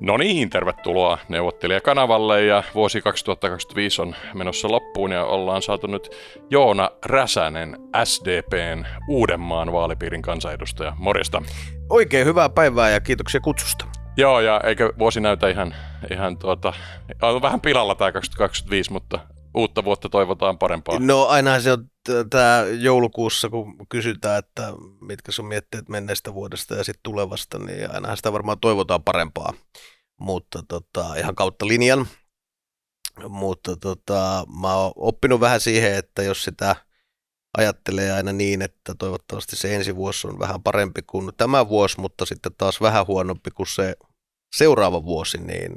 No niin, tervetuloa neuvottelijakanavalle ja vuosi 2025 on menossa loppuun ja ollaan saatu nyt Joona Räsänen, SDPn Uudenmaan vaalipiirin kansanedustaja. Morjesta. Oikein hyvää päivää ja kiitoksia kutsusta. Joo, ja eikö vuosi näytä ihan on vähän pilalla tämä 2025, mutta uutta vuotta toivotaan parempaa. No ainahan se on tämä joulukuussa, kun kysytään, että mitkä sun mietteet menneestä vuodesta ja sitten tulevasta, niin ainahan sitä varmaan toivotaan parempaa, mutta ihan kautta linjan. Mutta mä oon oppinut vähän siihen, että jos sitä ajattelee aina niin, että toivottavasti se ensi vuosi on vähän parempi kuin tämä vuosi, mutta sitten taas vähän huonompi kuin se seuraava vuosi, niin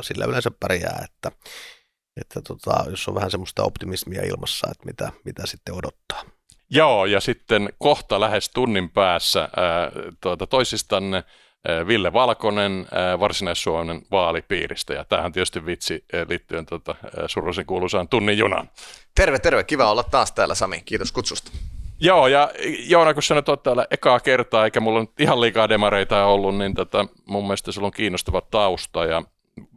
sillä yleensä pärjää, että jos on vähän semmoista optimismia ilmassa, että mitä sitten odottaa. Joo, ja sitten kohta lähes tunnin päässä toisistanne Ville Valkonen Varsinais-Suomen vaalipiiristä, ja tämähän on tietysti vitsi liittyen surullisen kuuluisaan tunnin junaan. Terve, kiva olla taas täällä, Sami, kiitos kutsusta. Joo, ja Joona, kun sä nyt oot täällä ekaa kertaa, eikä mulla nyt ihan liikaa demareita ollut, niin mun mielestä sulla on kiinnostava tausta, ja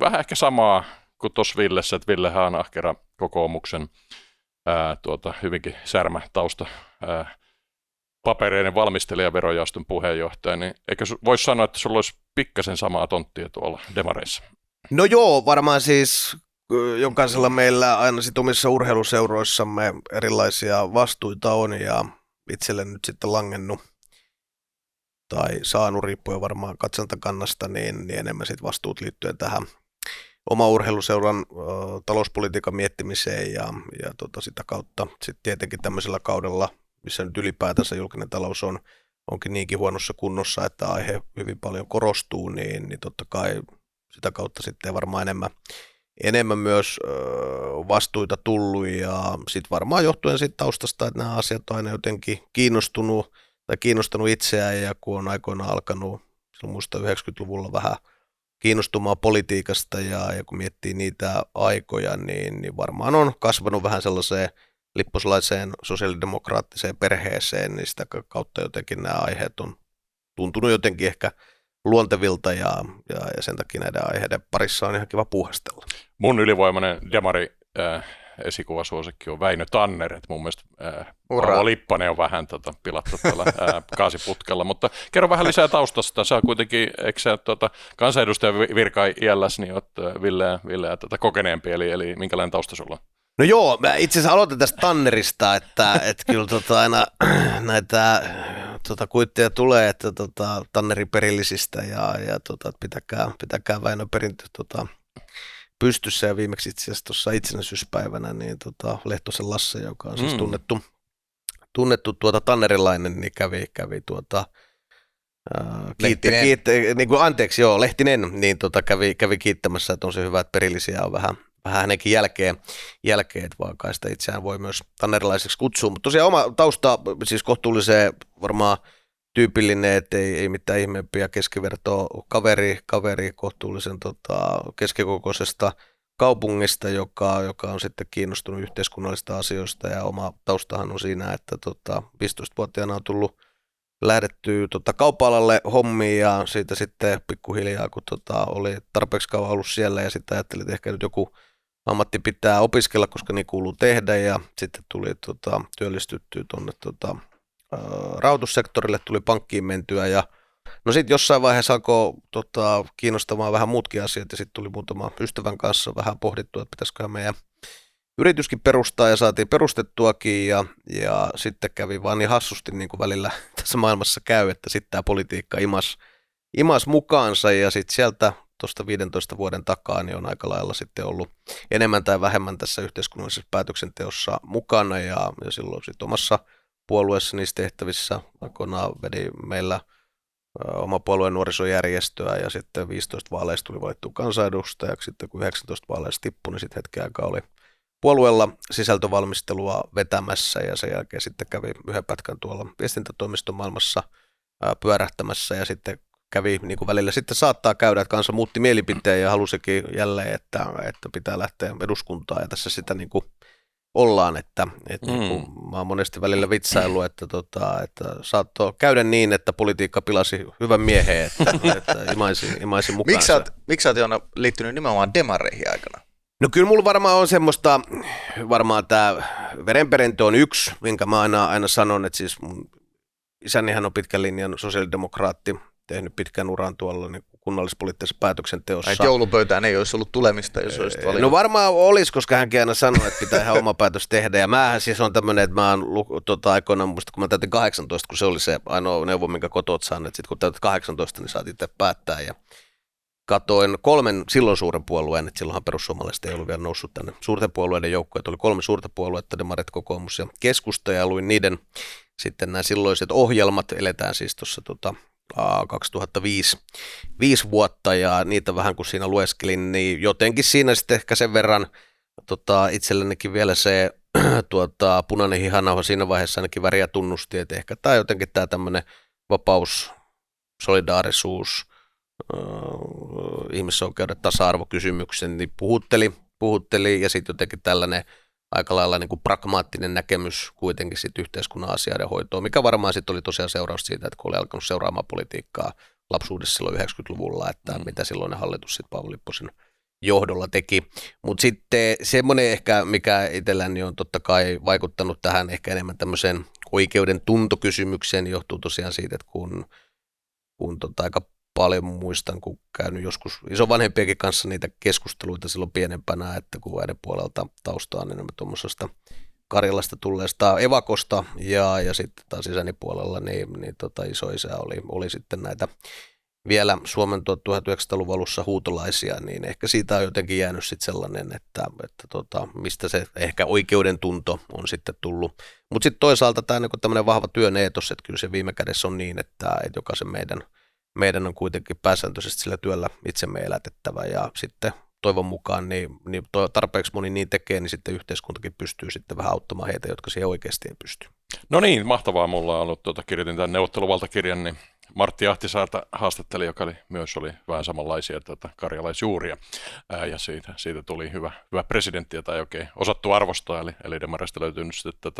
vähän ehkä samaa kuin tuossa Villessä, että Villehän on ahkera kokoomuksen hyvinkin särmä tausta papereiden valmistelija, verojaoston puheenjohtaja, niin eikö voisi sanoa, että sulla olisi pikkasen samaa tonttia tuolla demareissa? No joo, varmaan siis jokaisella meillä aina sit omissa urheiluseuroissamme erilaisia vastuita on ja itselle nyt sitten langennut tai saanut riippuen varmaan katsantakannasta, niin enemmän sit vastuut liittyen tähän oma urheiluseuran talouspolitiikan miettimiseen ja sitä kautta sitten tietenkin tämmöisellä kaudella, missä nyt ylipäätänsä julkinen talous onkin niinkin huonossa kunnossa, että aihe hyvin paljon korostuu, niin totta kai sitä kautta sitten varmaan enemmän myös vastuita tullut ja sitten varmaan johtuen siitä taustasta, että nämä asiat on aina jotenkin kiinnostanut itseään ja kun on aikoinaan alkanut silloin muista 90-luvulla vähän kiinnostumaan politiikasta ja kun miettii niitä aikoja, niin varmaan on kasvanut vähän sellaiseen lipposlaiseen sosiaalidemokraattiseen perheeseen, niin sitä kautta jotenkin nämä aiheet on tuntunut jotenkin ehkä luontevilta ja sen takia näiden aiheiden parissa on ihan kiva puuhastella. Mun ylivoimainen demari esikuvasuosikki on Väinö Tanner, että mun mielestä Paavo Lippanen on vähän pilattu tällä kaasiputkella, mutta kerro vähän lisää taustasta. Sä kuitenkin, eikö sä kansanedustajan virka iälläs, niin oot Villeä kokeneempi, eli minkälainen tausta sulla on? No joo, mä itse asiassa aloitan tästä Tannerista, että kyllä aina näitä kuitteja tulee, että Tannerin perillisistä ja pitäkää Väinö perintö pystyssä ja viimeksi itse asiassa tuossa itsenäisyyspäivänä niin Lehtosen Lasse, joka on siis tunnettu tannerilainen, niin kävi Lehtinen, niin kävi kiittämässä, että on se hyvä, että perillisiä on vähän hänenkin jälkeen, että vaan kai sitä itseään voi myös tannerilaiseksi kutsua, mutta tosiaan oma tausta siis kohtuullisen varmaan tyypillinen, että ei mitään ihmeempiä keskivertoa kaveri kohtuullisen keskikokoisesta kaupungista, joka on sitten kiinnostunut yhteiskunnallisista asioista ja oma taustahan on siinä, että 15-vuotiaana on tullut lähdettyä kauppa-alalle hommiin ja siitä sitten pikkuhiljaa, kun oli tarpeeksi kauan ollut siellä ja sitten ajattelin, että ehkä nyt joku ammatti pitää opiskella, koska niin kuuluu tehdä ja sitten tuli työllistyttyä tuonne rahoitussektorille, tuli pankkiin mentyä ja no sitten jossain vaiheessa alkoi kiinnostamaan vähän muutkin asiat ja sitten tuli muutama ystävän kanssa vähän pohdittua, että pitäisiköhän meidän yrityskin perustaa ja saatiin perustettuakin ja sitten kävi vaan niin hassusti niin kuin välillä tässä maailmassa käy, että sitten tämä politiikka imas mukaansa ja sitten sieltä tuosta 15 vuoden takaa niin on aika lailla sitten ollut enemmän tai vähemmän tässä yhteiskunnallisessa päätöksenteossa mukana ja silloin sitten omassa puolueessa niissä tehtävissä aikoinaan vedi meillä oma puolueen nuorisojärjestöä ja sitten 15 vaaleista tuli valittu kansanedustajaksi, sitten kun 19 vaaleista tippui, niin sitten hetken aikaa oli puolueella sisältövalmistelua vetämässä ja sen jälkeen sitten kävi yhden pätkän tuolla viestintätoimiston maailmassa pyörähtämässä ja sitten kävi niin kuin välillä sitten saattaa käydä, että kansa muutti mielipiteen ja halusikin jälleen, että pitää lähteä eduskuntaan ja tässä sitä niin kuin ollaan, että niin kuin mä oon monesti välillä vitsaillut, että saattoi käydä niin, että politiikka pilasi hyvän miehen, että imaisi mukaansa. Miksi sä oot Joona liittynyt nimenomaan demareihin aikana? No kyllä mulla varmaan on semmoista, tämä verenperintö on yksi, minkä mä aina sanon, että siis mun isänihän on pitkän linjan sosiaalidemokraatti, tehnyt pitkän uran tuolla niin kunnallispoliittisessa päätöksenteossa. Että joulupöytään ei olisi ollut tulemista, jos olisit valinnut. No varmaan olisi, koska hänkin aina sanoi, että pitää ihan oma päätös tehdä. Ja mähän siis on tämmöinen, että mä oon aikoinaan, muista kun mä täytin 18, kun se oli se ainoa neuvo, minkä kotot saan, että sitten kun täytit 18, niin saat itse päättää. Ja katoin 3 silloin suuren puolueen, että silloinhan perussuomalaiset ei ollut vielä noussut tänne suurten puolueiden joukkoon, että oli 3 suurta puoluetta, demarit, kokoomus ja keskusta, ja luin niiden sitten nämä silloiset ohjelmat, eletään siis tuossa 2005 vuotta, ja niitä vähän kun siinä lueskelin, niin jotenkin siinä sitten ehkä sen verran itsellenikin vielä se punainen hihanauha siinä vaiheessa ainakin väriä tunnusti, että ehkä tämä jotenkin tämä tämmöinen vapaus, solidaarisuus, ihmisoikeudet, tasa-arvokysymyksen, niin puhutteli ja sitten jotenkin tällainen aika lailla niin kuin pragmaattinen näkemys kuitenkin sit yhteiskunnan asioiden hoitoon, mikä varmaan sitten oli tosiaan seuraus siitä, että kun oli alkanut seuraamaan politiikkaa lapsuudessa silloin 90-luvulla, että mitä silloinen hallitus sitten Paavo Lipposen johdolla teki. Mutta sitten semmoinen ehkä, mikä itselläni on totta kai vaikuttanut tähän ehkä enemmän tämmöiseen oikeuden tuntokysymykseen, niin johtuu tosiaan siitä, että kun aika paljon muistan, kun käynyt joskus isovanhempienkin kanssa niitä keskusteluita silloin pienempänä, että kun äidin puolelta taustaa niin enemmän tuommoisesta Karjalasta tulleesta evakosta ja sitten taas isäni puolella niin isoisä oli sitten näitä vielä Suomen 1900-luvun alussa huutolaisia, niin ehkä siitä on jotenkin jäänyt sitten sellainen, että mistä se ehkä oikeuden tunto on sitten tullut. Mutta sitten toisaalta tämä niin tämmöinen vahva työn eetos, että kyllä se viime kädessä on niin, että jokaisen meidän on kuitenkin pääsääntöisesti sillä työllä itsemme elätettävä ja sitten toivon mukaan niin tarpeeksi moni niin tekee, niin sitten yhteiskuntakin pystyy sitten vähän auttamaan heitä, jotka siihen oikeasti ei pysty. No niin, mahtavaa. Mulla on ollut, kirjoitin tämän neuvotteluvaltakirjan, niin Martti Ahtisaarta haastatteli, joka oli vähän samanlaisia karjalaisjuuria, ja siitä tuli hyvä presidentti, jota ei oikein osattu arvostaa, eli demareista löytyy nyt sitten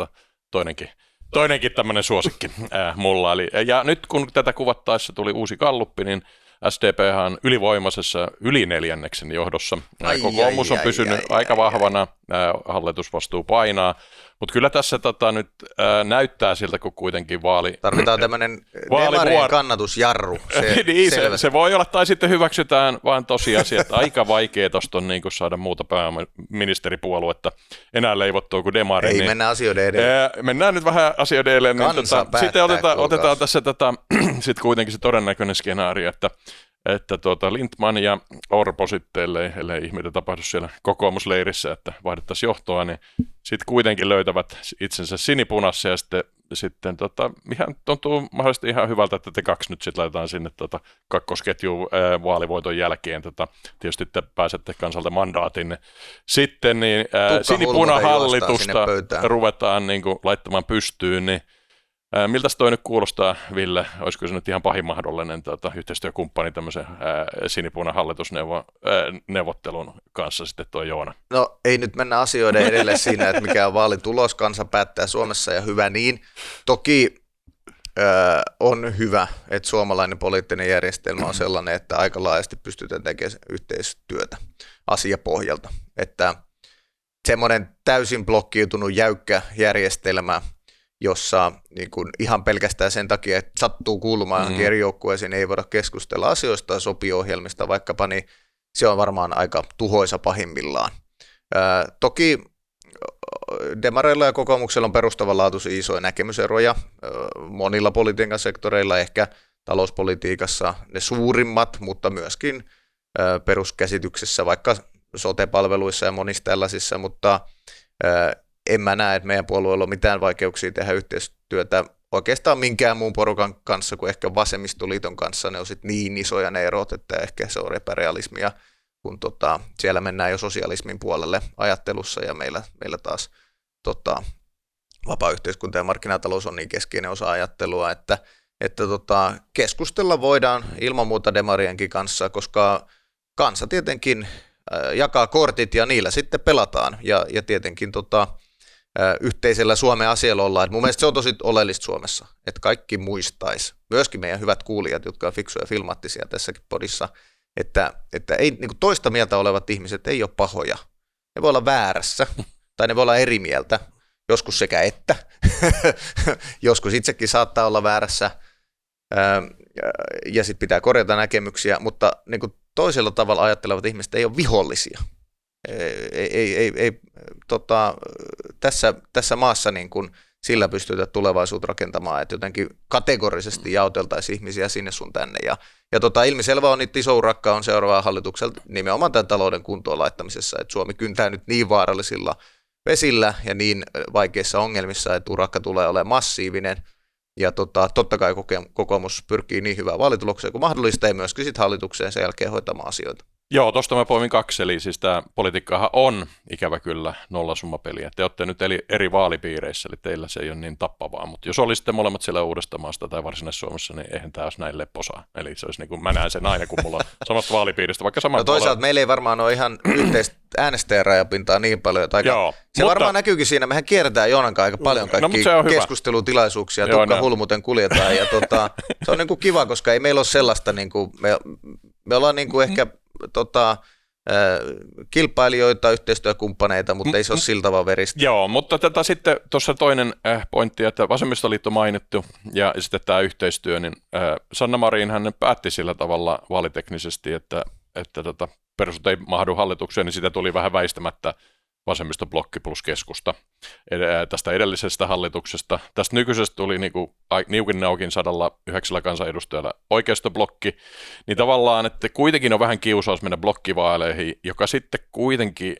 toinenkin tämmöinen suosikki mulla. Ja nyt kun tätä kuvattaessa tuli uusi galluppi, niin SDP on ylivoimaisessa yli 4. johdossa. Kokoomus on pysynyt aika vahvana, hallitusvastuu painaa, mutta kyllä tässä nyt näyttää siltä, kun kuitenkin tarvitaan tämmöinen demarien kannatusjarru. Se voi olla, tai sitten hyväksytään vaan tosiasia, että aika vaikea tuosta on niin saada muuta pääministeripuoluetta enää leivottua kuin demari. Ei, mennään asioiden edelleen. Mennään nyt vähän asioiden edelleen. Niin sitten otetaan tässä sitten kuitenkin se todennäköinen skenaario, että Lindtman ja Orpo sitten, ellei ihmeitä tapahdu siellä kokoomusleirissä, että vaihdettaisiin johtoa, niin sitten kuitenkin löytävät itsensä sinipunassa ja sitten ihan tuntuu mahdollisesti ihan hyvältä, että te 2 nyt sitten laitetaan sinne kakkosketjuun vaalivoiton jälkeen. Tietysti te pääsette kansalta mandaatin. Sitten niin sinipuna-hallitusta ruvetaan niin kuin laittamaan pystyyn, niin miltäs toi nyt kuulostaa, Ville? Olisiko se nyt ihan pahin mahdollinen yhteistyökumppani tämmöisen sinipunan hallitusneuvottelun kanssa sitten tuo Joona? No ei nyt mennä asioiden edelle siinä, että mikä on vaalitulos, kansa päättää Suomessa ja hyvä niin. Toki on hyvä, että suomalainen poliittinen järjestelmä on sellainen, että aika laajasti pystytään tekemään yhteistyötä asiapohjalta. Että semmoinen täysin blokkiutunut jäykkä järjestelmä, jossa niin kuin ihan pelkästään sen takia, että sattuu kuulumaan eri joukkueisiin, ei voida keskustella asioista ja sopiohjelmista vaikkapa, niin se on varmaan aika tuhoisa pahimmillaan. Toki demareilla ja kokoomuksella on perustavanlaatuisia isoja näkemyseroja monilla politiikan sektoreilla, ehkä talouspolitiikassa ne suurimmat, mutta myöskin peruskäsityksessä, vaikka sote-palveluissa ja monissa tällaisissa, mutta en mä näe, että meidän puolueella on mitään vaikeuksia tehdä yhteistyötä oikeastaan minkään muun porukan kanssa kuin ehkä vasemmistoliiton kanssa. Ne on sitten niin isoja ne erot, että ehkä se on epärealismia, kun siellä mennään jo sosialismin puolelle ajattelussa ja meillä taas vapaa yhteiskunta ja markkinatalous on niin keskeinen osa ajattelua, että keskustella voidaan ilman muuta demarienkin kanssa, koska kansa tietenkin jakaa kortit ja niillä sitten pelataan ja tietenkin yhteisellä Suomen asialla ollaan. Et mun mielestä se on tosi oleellista Suomessa, että kaikki muistaisi, myöskin meidän hyvät kuulijat, jotka on fiksuja ja filmaattisia tässäkin podissa, että ei, niin kuin toista mieltä olevat ihmiset ei ole pahoja. Ne voi olla väärässä tai ne voi olla eri mieltä, joskus sekä että, joskus itsekin saattaa olla väärässä ja sitten pitää korjata näkemyksiä, mutta niin kuin toisella tavalla ajattelevat ihmiset ei ole vihollisia. Tässä maassa niin kuin sillä pystytään tulevaisuutta rakentamaan, että jotenkin kategorisesti jaoteltaisiin ihmisiä sinne sun tänne. Ja ilmiselvä on, että iso urakka on seuraava hallitukselta nimenomaan tämän talouden kuntoon laittamisessa, että Suomi kyntää nyt niin vaarallisilla vesillä ja niin vaikeissa ongelmissa, että urakka tulee olemaan massiivinen. Ja totta kai kokoomus pyrkii niin hyvään vaalitulokseen kuin mahdollista ja myöskin sit hallitukseen sen jälkeen hoitamaan asioita. Joo, tuosta mä poimin kaksi, eli siis tämä politiikkahan on ikävä kyllä nollasummapeliä. Te olette nyt eri vaalipiireissä, eli teillä se ei ole niin tappavaa, mutta jos olisitte molemmat siellä Uudestamaasta tai Varsinais-Suomessa, niin eihän tämä olisi näin lepposaa. Eli se olisi niin kuin, mä näen sen aina, kun mulla on samasta vaalipiiristä, vaikka saman toisaalta meillä ei varmaan ole ihan yhteistä äänestäjärajapintaa niin paljon, että se varmaan näkyykin siinä, mehän kierretään Joonankaan aika paljon kaikkia keskustelutilaisuuksia, tukka hulmuten kuljetaan, ja se on niin kuin kiva, koska ei meillä ole sellaista, niin kuin, me ollaan niin kuin ehkä kilpailijoita, yhteistyökumppaneita, mutta ei se ole sillä tavalla veristä. Joo, mutta sitten tuossa toinen pointti, että vasemmistoliitto mainittu ja sitten tämä yhteistyö, niin Sanna Marin hän päätti sillä tavalla vaaliteknisesti, että perusut ei mahdu hallitukseen, niin siitä tuli vähän väistämättä vasemmistoblokki plus keskusta tästä edellisestä hallituksesta. Tästä nykyisestä tuli niukin naukin 109 kansanedustajalla oikeistoblokki, niin tavallaan, että kuitenkin on vähän kiusaus mennä blokkivaaleihin, joka sitten kuitenkin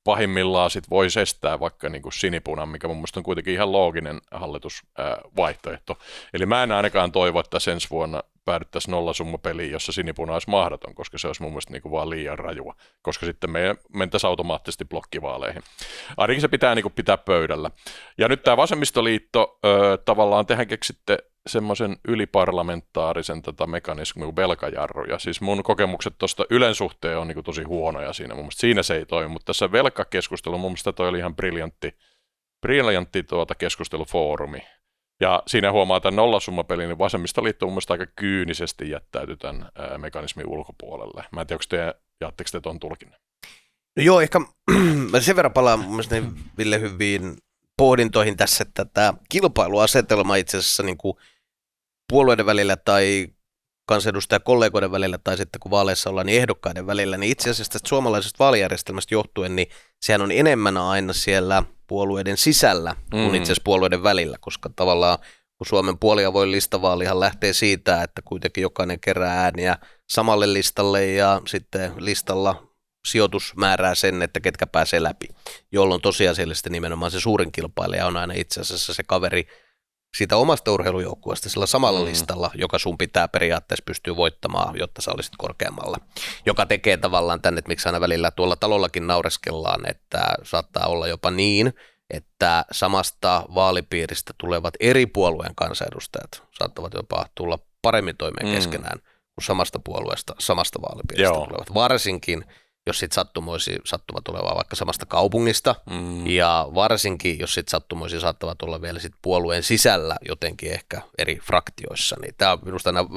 pahimmillaan sit voisi estää vaikka niin kuin sinipunan, mikä mun mielestä on kuitenkin ihan looginen hallitusvaihtoehto. Eli mä en ainakaan toivo, että ensi vuonna päädyttäisiin nollasummapeliin, jossa sinipuna olisi mahdoton, koska se olisi mun mielestä niin kuin vaan liian rajua, koska sitten me mentäisiin automaattisesti blokkivaaleihin. Ainakin se pitää niin kuin pitää pöydällä. Ja nyt tämä vasemmistoliitto tavallaan tehän keksitte semmoisen yliparlamentaarisen mekanismin kuin velkajarru. Ja siis mun kokemukset tuosta Ylen suhteen on niin kuin tosi huonoja siinä. Mun mielestä siinä se ei toimi, mutta tässä velkakeskustelu, mun mielestä toi oli ihan briljantti keskustelufoorumi. Ja siinä huomaa tämän nollasummapelin, niin vasemmistoliitto mun mielestä aika kyynisesti jättäytyi tämän mekanismin ulkopuolelle. Mä en tiedä, jaatteko te tuon tulkinnan? No joo, ehkä mä sen verran palaan mun mielestä Ville hyviin pohdintoihin tässä, että tämä kilpailuasetelma itse asiassa niin kuin puolueiden välillä tai kansanedustajakollegoiden välillä tai sitten kun vaaleissa ollaan niin ehdokkaiden välillä, niin itse asiassa tästä suomalaisesta vaalijärjestelmästä johtuen, niin sehän on enemmän aina siellä puolueiden sisällä kuin itse asiassa puolueiden välillä, koska tavallaan kun Suomen puoliavoin listavaalihan lähtee siitä, että kuitenkin jokainen kerää ääniä samalle listalle ja sitten listalla sijoitus määrää sen, että ketkä pääsee läpi, jolloin tosiasiallisesti nimenomaan se suurin kilpailija on aina itse asiassa se kaveri siitä omasta urheilujoukkueesta sillä samalla listalla, joka sun pitää periaatteessa pystyä voittamaan, jotta sä olisit korkeammalla. Joka tekee tavallaan tänne, että miksi aina välillä tuolla talollakin naureskellaan, että saattaa olla jopa niin, että samasta vaalipiiristä tulevat eri puolueen kansanedustajat saattavat jopa tulla paremmin toimeen keskenään kuin samasta puolueesta, samasta vaalipiiristä tulevat. Varsinkin jos sitten sattuvat olemaan vaikka samasta kaupungista, ja varsinkin, jos sitten sattumoisin saattavat olla vielä sit puolueen sisällä jotenkin ehkä eri fraktioissa, niin tämä on minusta aina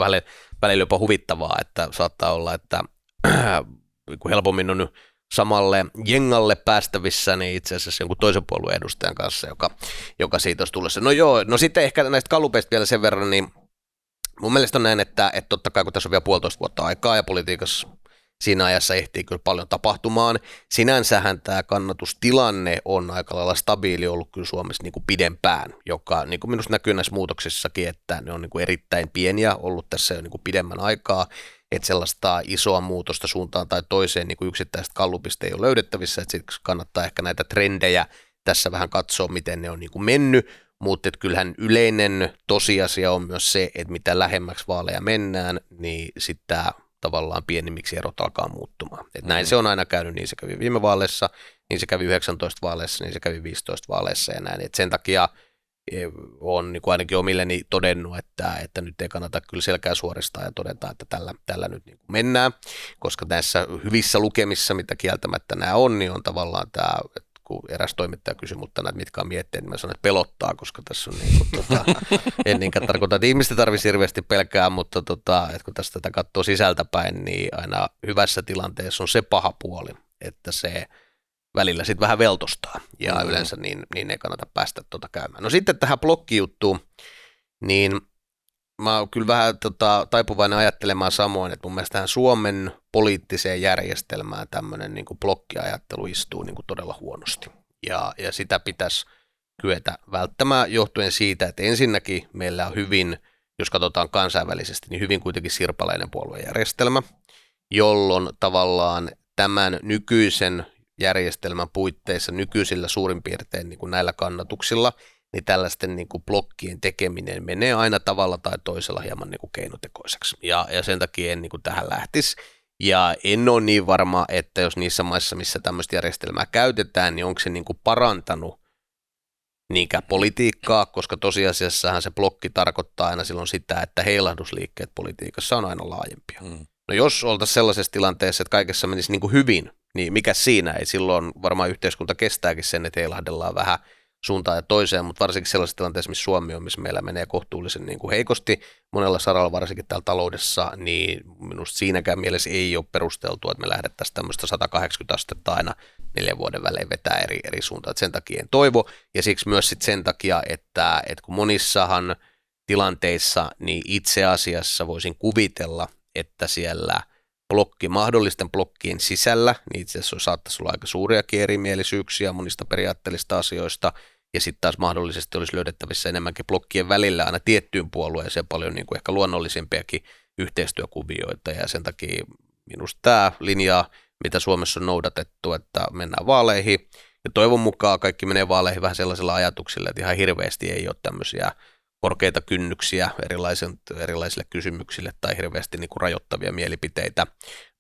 välillä jopa huvittavaa, että saattaa olla, että helpommin on samalle jengalle päästävissä, niin itse asiassa jonkun toisen puolueen edustajan kanssa, joka siitä olisi tulossa. No joo, no sitten ehkä näistä gallupeista vielä sen verran, niin mun mielestä on näin, että totta kai kun tässä on vielä 1,5 vuotta aikaa ja politiikassa siinä ajassa ehtii kyllä paljon tapahtumaan. Sinänsähän tämä kannatustilanne on aika lailla stabiili ollut kyllä Suomessa niin kuin pidempään, joka niin kuin minusta näkyy näissä muutoksissakin, että ne on niin kuin erittäin pieniä ollut tässä jo niin kuin pidemmän aikaa, että sellaista isoa muutosta suuntaan tai toiseen niin kuin yksittäisestä gallupista ei ole löydettävissä, että siksi kannattaa ehkä näitä trendejä tässä vähän katsoa, miten ne on niin kuin mennyt, mutta kyllähän yleinen tosiasia on myös se, että mitä lähemmäksi vaaleja mennään, niin sitten tavallaan pienimmiksi erot alkaa muuttumaan. Et näin se on aina käynyt, niin se kävi viime vaaleissa, niin se kävi 19 vaaleissa, niin se kävi 15 vaaleissa ja näin. Et sen takia on niin kuin ainakin omilleni todennut, että nyt ei kannata kyllä selkää suoristaa ja todeta, että tällä nyt niin kuin mennään, koska näissä hyvissä lukemissa, mitä kieltämättä nämä on, niin on tavallaan tämä, kun eräs toimittaja kysyi multa näitä, mitkä on mietteet, niin mä sanoin, että pelottaa, koska tässä on niin kuin, en niinkään tarkoita, että ihmistä tarvitsisi hirveästi pelkää, mutta että kun tästä tätä katsoo sisältäpäin, niin aina hyvässä tilanteessa on se paha puoli, että se välillä sitten vähän veltostaa ja yleensä niin ei kannata päästä käymään. No sitten tähän blokkijuttuun, niin mä oon kyllä vähän taipuvainen ajattelemaan samoin, että mun mielestä tähän Suomen poliittiseen järjestelmään tämmöinen niin kuin blokkiajattelu istuu niin kuin todella huonosti. Ja sitä pitäisi kyetä välttämään johtuen siitä, että ensinnäkin meillä on hyvin, jos katsotaan kansainvälisesti, niin hyvin kuitenkin sirpaleinen puoluejärjestelmä, jolloin tavallaan tämän nykyisen järjestelmän puitteissa nykyisillä suurin piirtein niin kuin näillä kannatuksilla, niin tällaisten niin kuin blokkien tekeminen menee aina tavalla tai toisella hieman niin kuin keinotekoiseksi. Ja sen takia en niin kuin tähän lähtisi. Ja en ole niin varma, että jos niissä maissa, missä tämmöistä järjestelmää käytetään, niin onko se niin kuin parantanut niinkään politiikkaa, koska tosiasiassahan se blokki tarkoittaa aina silloin sitä, että heilahdusliikkeet politiikassa on aina laajempia. No jos oltaisiin sellaisessa tilanteessa, että kaikessa menisi niin kuin hyvin, niin mikä siinä ei silloin varmaan yhteiskunta kestääkin sen, että heilahdellaan vähän suuntaan ja toiseen, mutta varsinkin sellaisessa tilanteessa, missä Suomi on, missä meillä menee kohtuullisen niin kuin heikosti monella saralla, varsinkin täällä taloudessa, niin minusta siinäkään mielessä ei ole perusteltua, että me lähdettäisiin tämmöistä 180 astetta aina 4 vuoden välein vetää eri suuntaan. Sen takia en toivo, ja siksi myös sit sen takia, että kun monissahan tilanteissa, niin itse asiassa voisin kuvitella, että siellä mahdollisten blokkien sisällä, niin itse asiassa saattaisi olla aika suuriakin erimielisyyksiä monista periaatteellisista asioista, ja sitten taas mahdollisesti olisi löydettävissä enemmänkin blokkien välillä aina tiettyyn puolueeseen paljon niin kuin ehkä luonnollisempiakin yhteistyökuvioita, ja sen takia minusta tämä linja, mitä Suomessa on noudatettu, että mennään vaaleihin, ja toivon mukaan kaikki menee vaaleihin vähän sellaisilla ajatuksilla, että ihan hirveästi ei ole tämmöisiä korkeita kynnyksiä erilaisille kysymyksille tai hirveästi niin kuin rajoittavia mielipiteitä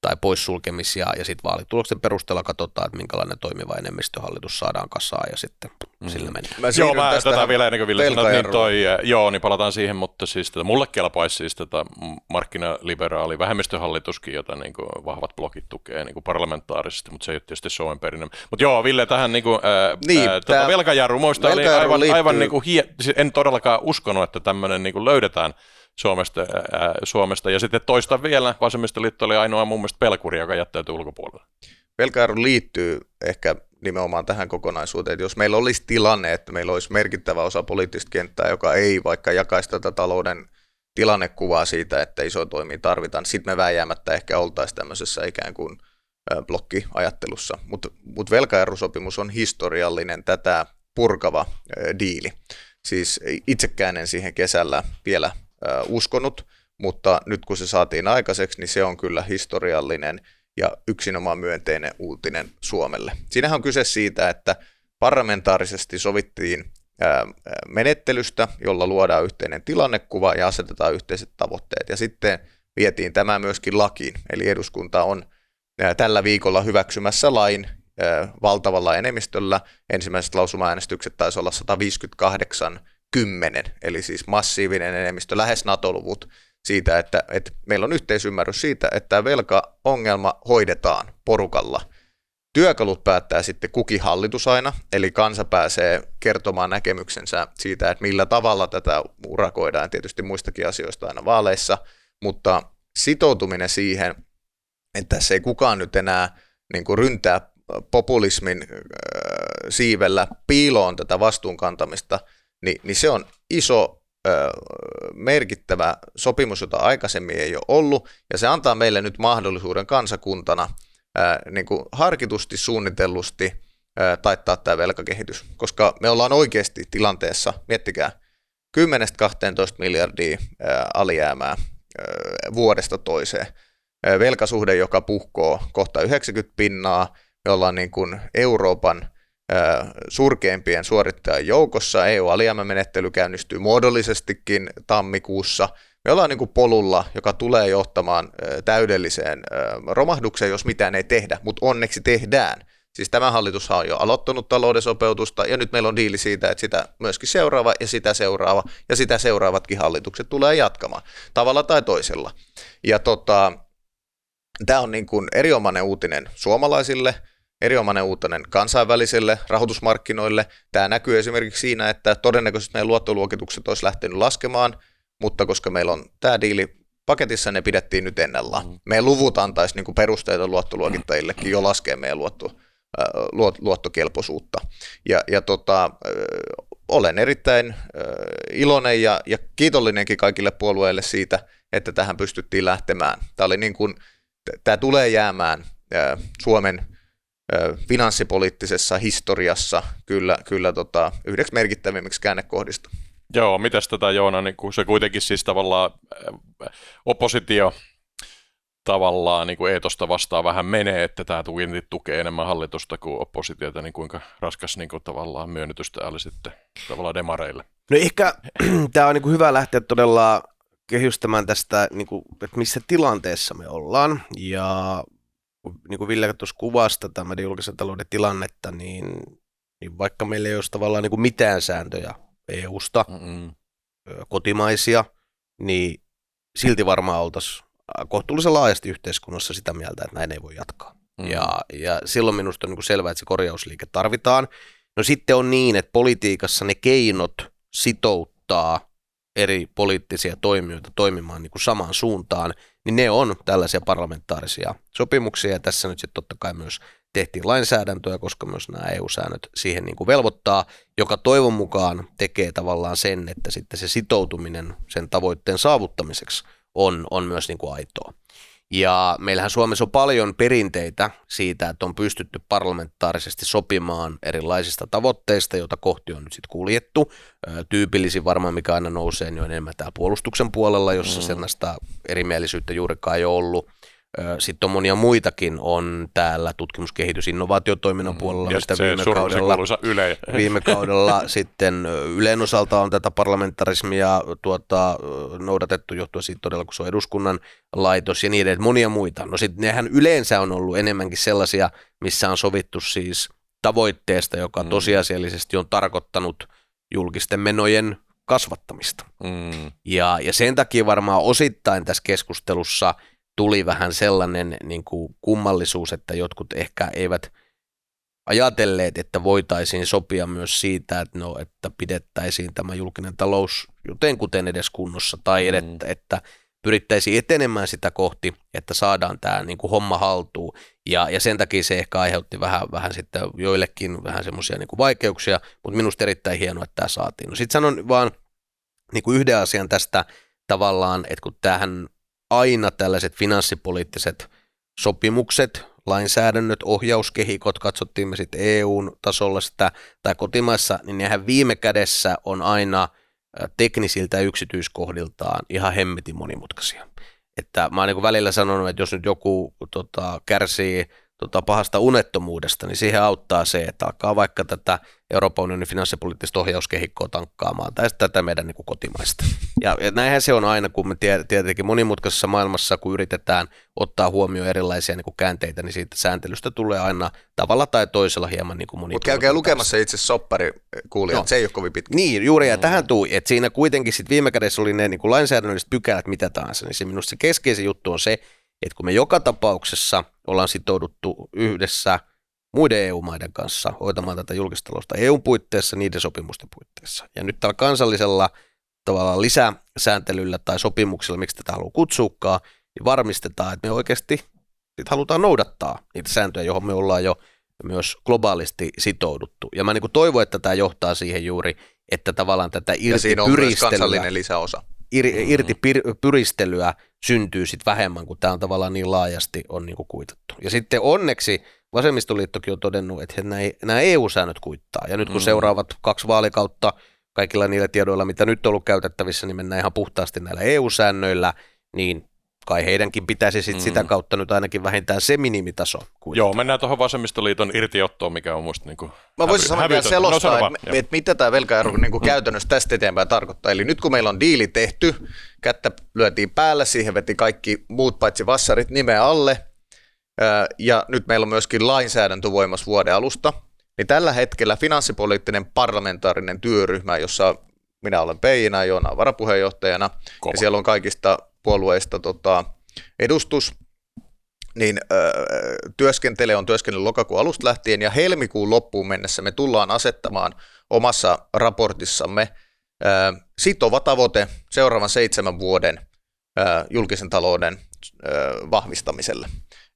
tai poissulkemisia, ja sitten vaalituloksen perusteella katsotaan, että minkälainen toimiva enemmistöhallitus saadaan kasaan, ja sitten sillä mennään. Mä tätä vielä ennen kuin Ville sanoi, niin palataan siihen, mutta siis mulle kelpaisi siis tätä markkinaliberaali vähemmistöhallituskin, jota niin kuin vahvat blogit tukee niin kuin parlamentaarisesti, mutta se ei ole tietysti Suomen perinnön. Mutta Ville, tähän niin kuin, velkajarru, muista oli aivan niin kuin en todellakaan uskonut, että tämmöinen niin kuin löydetään Suomesta. Ja sitten toista vielä, vasemmistoliitto oli ainoa mun mielestä pelkuri, joka jättäytyi ulkopuolelle. Velkajarru liittyy ehkä nimenomaan tähän kokonaisuuteen, että jos meillä olisi tilanne, että meillä olisi merkittävä osa poliittista kenttää, joka ei vaikka jakaisi tätä talouden tilannekuvaa siitä, että iso toimia tarvitaan, sitten me vääjäämättä ehkä oltaisiin tämmöisessä ikään kuin blokkiajattelussa. Mutta velkajarrusopimus on historiallinen tätä purkava diili. Siis itsekään en siihen kesällä vielä uskonut, mutta nyt kun se saatiin aikaiseksi, niin se on kyllä historiallinen ja yksinomaan myönteinen uutinen Suomelle. Siinähän on kyse siitä, että parlamentaarisesti sovittiin menettelystä, jolla luodaan yhteinen tilannekuva ja asetetaan yhteiset tavoitteet. Ja sitten vietiin tämä myöskin lakiin, eli eduskunta on tällä viikolla hyväksymässä lain valtavalla enemmistöllä. Ensimmäiset lausumaäänestykset taisi olla 158-10, eli siis massiivinen enemmistö, lähes NATO-luvut siitä, että meillä on yhteisymmärrys siitä, että tämä velkaongelma hoidetaan porukalla. Työkalut päättää sitten kukin hallitus aina, eli kansa pääsee kertomaan näkemyksensä siitä, että millä tavalla tätä urakoidaan, tietysti muistakin asioista aina vaaleissa, mutta sitoutuminen siihen, että tässä ei kukaan nyt enää niin kuin ryntää populismin siivellä piiloon tätä vastuunkantamista, niin se on iso merkittävä sopimus, jota aikaisemmin ei ole ollut, ja se antaa meille nyt mahdollisuuden kansakuntana niin kuin harkitusti, suunnitellusti taittaa tämä velkakehitys, koska me ollaan oikeasti tilanteessa, miettikää, 10-12 miljardia alijäämää vuodesta toiseen. Velkasuhde, joka puhkoo kohta 90%, me ollaan niin kuin Euroopan surkeimpien suorittajien joukossa, EU-alijäämämenettely käynnistyy muodollisestikin tammikuussa. Me ollaan niin kuin polulla, joka tulee johtamaan täydelliseen romahdukseen, jos mitään ei tehdä, mutta onneksi tehdään. Siis tämä hallitus on jo aloittanut talouden sopeutusta, ja nyt meillä on diili siitä, että sitä myöskin seuraava ja sitä seuraavatkin hallitukset tulee jatkamaan tavalla tai toisella. Ja tämä on niin kuin erinomainen uutinen suomalaisille, erinomainen uutinen kansainvälisille rahoitusmarkkinoille. Tämä näkyy esimerkiksi siinä, että todennäköisesti meidän luottoluokitukset olisi lähtenyt laskemaan, mutta koska meillä on tämä diili paketissa, ne pidettiin nyt ennallaan. Meidän luvut antaisi niin kuin perusteita luottoluokittajillekin jo laskea meidän luottokelpoisuutta. Olen erittäin iloinen ja kiitollinenkin kaikille puolueille siitä, että tähän pystyttiin lähtemään. Tämä tulee jäämään Suomen finanssipoliittisessa historiassa kyllä yhdeksi merkittävimmiksi käännekohdista. Joo, mitäs tätä Joona, niin kuin se kuitenkin siis tavallaan oppositio tavallaan niin kuin eetosta vastaan vähän menee, että tämä tukee enemmän hallitusta kuin oppositiota, niin kuinka raskas niin kuin tavallaan myönnytys tämä oli sitten tavallaan demareille? No ehkä tämä on niin kuin hyvä lähteä todella kehystämään tästä, niin kuin, että missä tilanteessa me ollaan, ja niin kuin Ville tuossa kuvasi tätä meidän julkisen talouden tilannetta, niin vaikka meillä ei olisi tavallaan niin kuin mitään sääntöjä EUsta, kotimaisia, niin silti varmaan oltaisiin kohtuullisen laajasti yhteiskunnassa sitä mieltä, että näin ei voi jatkaa. Ja silloin minusta on niin kuin selvää, että se korjausliike tarvitaan. No sitten on niin, että politiikassa ne keinot sitouttaa eri poliittisia toimijoita toimimaan niin kuin samaan suuntaan, niin ne on tällaisia parlamentaarisia sopimuksia, ja tässä nyt sitten totta kai myös tehtiin lainsäädäntöä, koska myös nämä EU-säännöt siihen niin kuin velvoittaa, joka toivon mukaan tekee tavallaan sen, että sitten se sitoutuminen sen tavoitteen saavuttamiseksi on myös niin kuin aitoa. Ja meillähän Suomessa on paljon perinteitä siitä, että on pystytty parlamentaarisesti sopimaan erilaisista tavoitteista, joita kohti on nyt sitten kuljettu. Tyypillisin varmaan, mikä aina nousee, niin on enemmän täällä puolustuksen puolella, jossa sellaista erimielisyyttä juurikaan ei ole ollut. Sitten on monia muitakin, on täällä tutkimuskehitys- innovaatiotoiminnan puolella, mistä viime kaudella sitten Ylen osalta on tätä parlamentarismia noudatettu johtuen siitä todella, kun se on eduskunnan laitos ja niin edelleen, monia muita. No sitten nehän yleensä on ollut enemmänkin sellaisia, missä on sovittu siis tavoitteesta, joka tosiasiallisesti on tarkoittanut julkisten menojen kasvattamista. Ja sen takia varmaan osittain tässä keskustelussa tuli vähän sellainen niin kuin kummallisuus, että jotkut ehkä eivät ajatelleet, että voitaisiin sopia myös siitä, että pidettäisiin tämä julkinen talous jotenkuten edes kunnossa, tai että pyrittäisiin etenemään sitä kohti, että saadaan tämä niin kuin homma haltuun. Ja sen takia se ehkä aiheutti vähän sitten joillekin vähän semmoisia niin kuin vaikeuksia, mutta minusta erittäin hienoa, että tämä saatiin. No sitten sanon vaan niin kuin yhden asian tästä tavallaan, että kun tämähän aina tällaiset finanssipoliittiset sopimukset, lainsäädännöt, ohjauskehikot, katsottiin me sitten EU-tasolla sitä tai kotimaissa, niin nehän viime kädessä on aina teknisiltä yksityiskohdiltaan ihan hemmetin monimutkaisia. Että mä oon niin kuin välillä sanonut, että jos nyt joku kärsii pahasta unettomuudesta, niin siihen auttaa se, että alkaa vaikka tätä Euroopan unionin finanssipoliittista ohjauskehikkoa tankkaamaan tai tätä meidän niin kuin kotimaista. Ja näinhän se on aina, kun me tietenkin monimutkaisessa maailmassa, kun yritetään ottaa huomioon erilaisia niin kuin käänteitä, niin siitä sääntelystä tulee aina tavalla tai toisella hieman niin kuin monimutkaista. Mutta käykää lukemassa itse soppari kuulijat, se ei ole kovin pitkä. Niin, juuri ja tähän tuli, että siinä kuitenkin sit viime kädessä oli ne niin kuin lainsäädännölliset pykälät mitä tahansa, niin se minusta se keskeisin juttu on se, että kun me joka tapauksessa ollaan sitouduttu yhdessä muiden EU-maiden kanssa hoitamaan tätä julkista talousta EU-puitteissa, niiden sopimusten puitteissa. Ja nyt tällä kansallisella tavallaan lisäsääntelyllä tai sopimuksella, miksi tätä haluaa kutsuukaan, niin varmistetaan, että me oikeasti halutaan noudattaa niitä sääntöjä, johon me ollaan jo myös globaalisti sitouduttu. Ja mä niin kuin toivon, että tämä johtaa siihen juuri, että tavallaan tätä irtipyristelyä syntyy sitten vähemmän, kun tämä on tavallaan niin laajasti on niin kuin kuitattu. Ja sitten onneksi Vasemmistoliittokin on todennut, että nämä EU-säännöt kuittaa. Ja nyt kun seuraavat 2 vaalikautta kaikilla niillä tiedoilla, mitä nyt on ollut käytettävissä, niin mennään ihan puhtaasti näillä EU-säännöillä, niin kai heidänkin pitäisi sit sitä kautta nyt ainakin vähintään se minimitaso kuitata. Joo, mennään tuohon Vasemmistoliiton irtiottoon, mikä on musta niinku mä voisin sanoa vielä selostaa, että mitä tämä velkaero niinku käytännössä tästä eteenpäin tarkoittaa. Eli nyt kun meillä on diili tehty, kättä lyötiin päälle, siihen veti kaikki muut paitsi vassarit nimeä alle, ja nyt meillä on myöskin lainsäädäntö voimassa vuoden alusta, niin tällä hetkellä finanssipoliittinen parlamentaarinen työryhmä, jossa minä olen Peijinä, Joona on varapuheenjohtajana, ja siellä on kaikista puolueista edustus, on työskennellyt lokakuun alusta lähtien, ja helmikuun loppuun mennessä me tullaan asettamaan omassa raportissamme sitova tavoite seuraavan 7 vuoden julkisen talouden vahvistamiselle.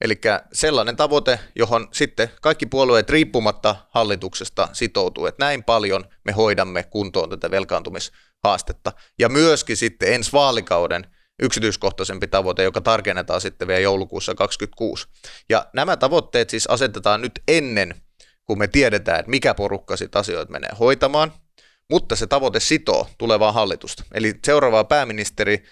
Eli sellainen tavoite, johon sitten kaikki puolueet riippumatta hallituksesta sitoutuu, että näin paljon me hoidamme kuntoon tätä velkaantumishaastetta. Ja myöskin sitten ensi vaalikauden yksityiskohtaisempi tavoite, joka tarkennetaan sitten vielä joulukuussa 2026. Ja nämä tavoitteet siis asetetaan nyt ennen, kun me tiedetään, että mikä porukka sitten asioita menee hoitamaan, mutta se tavoite sitoo tulevaa hallitusta. Eli seuraava pääministeri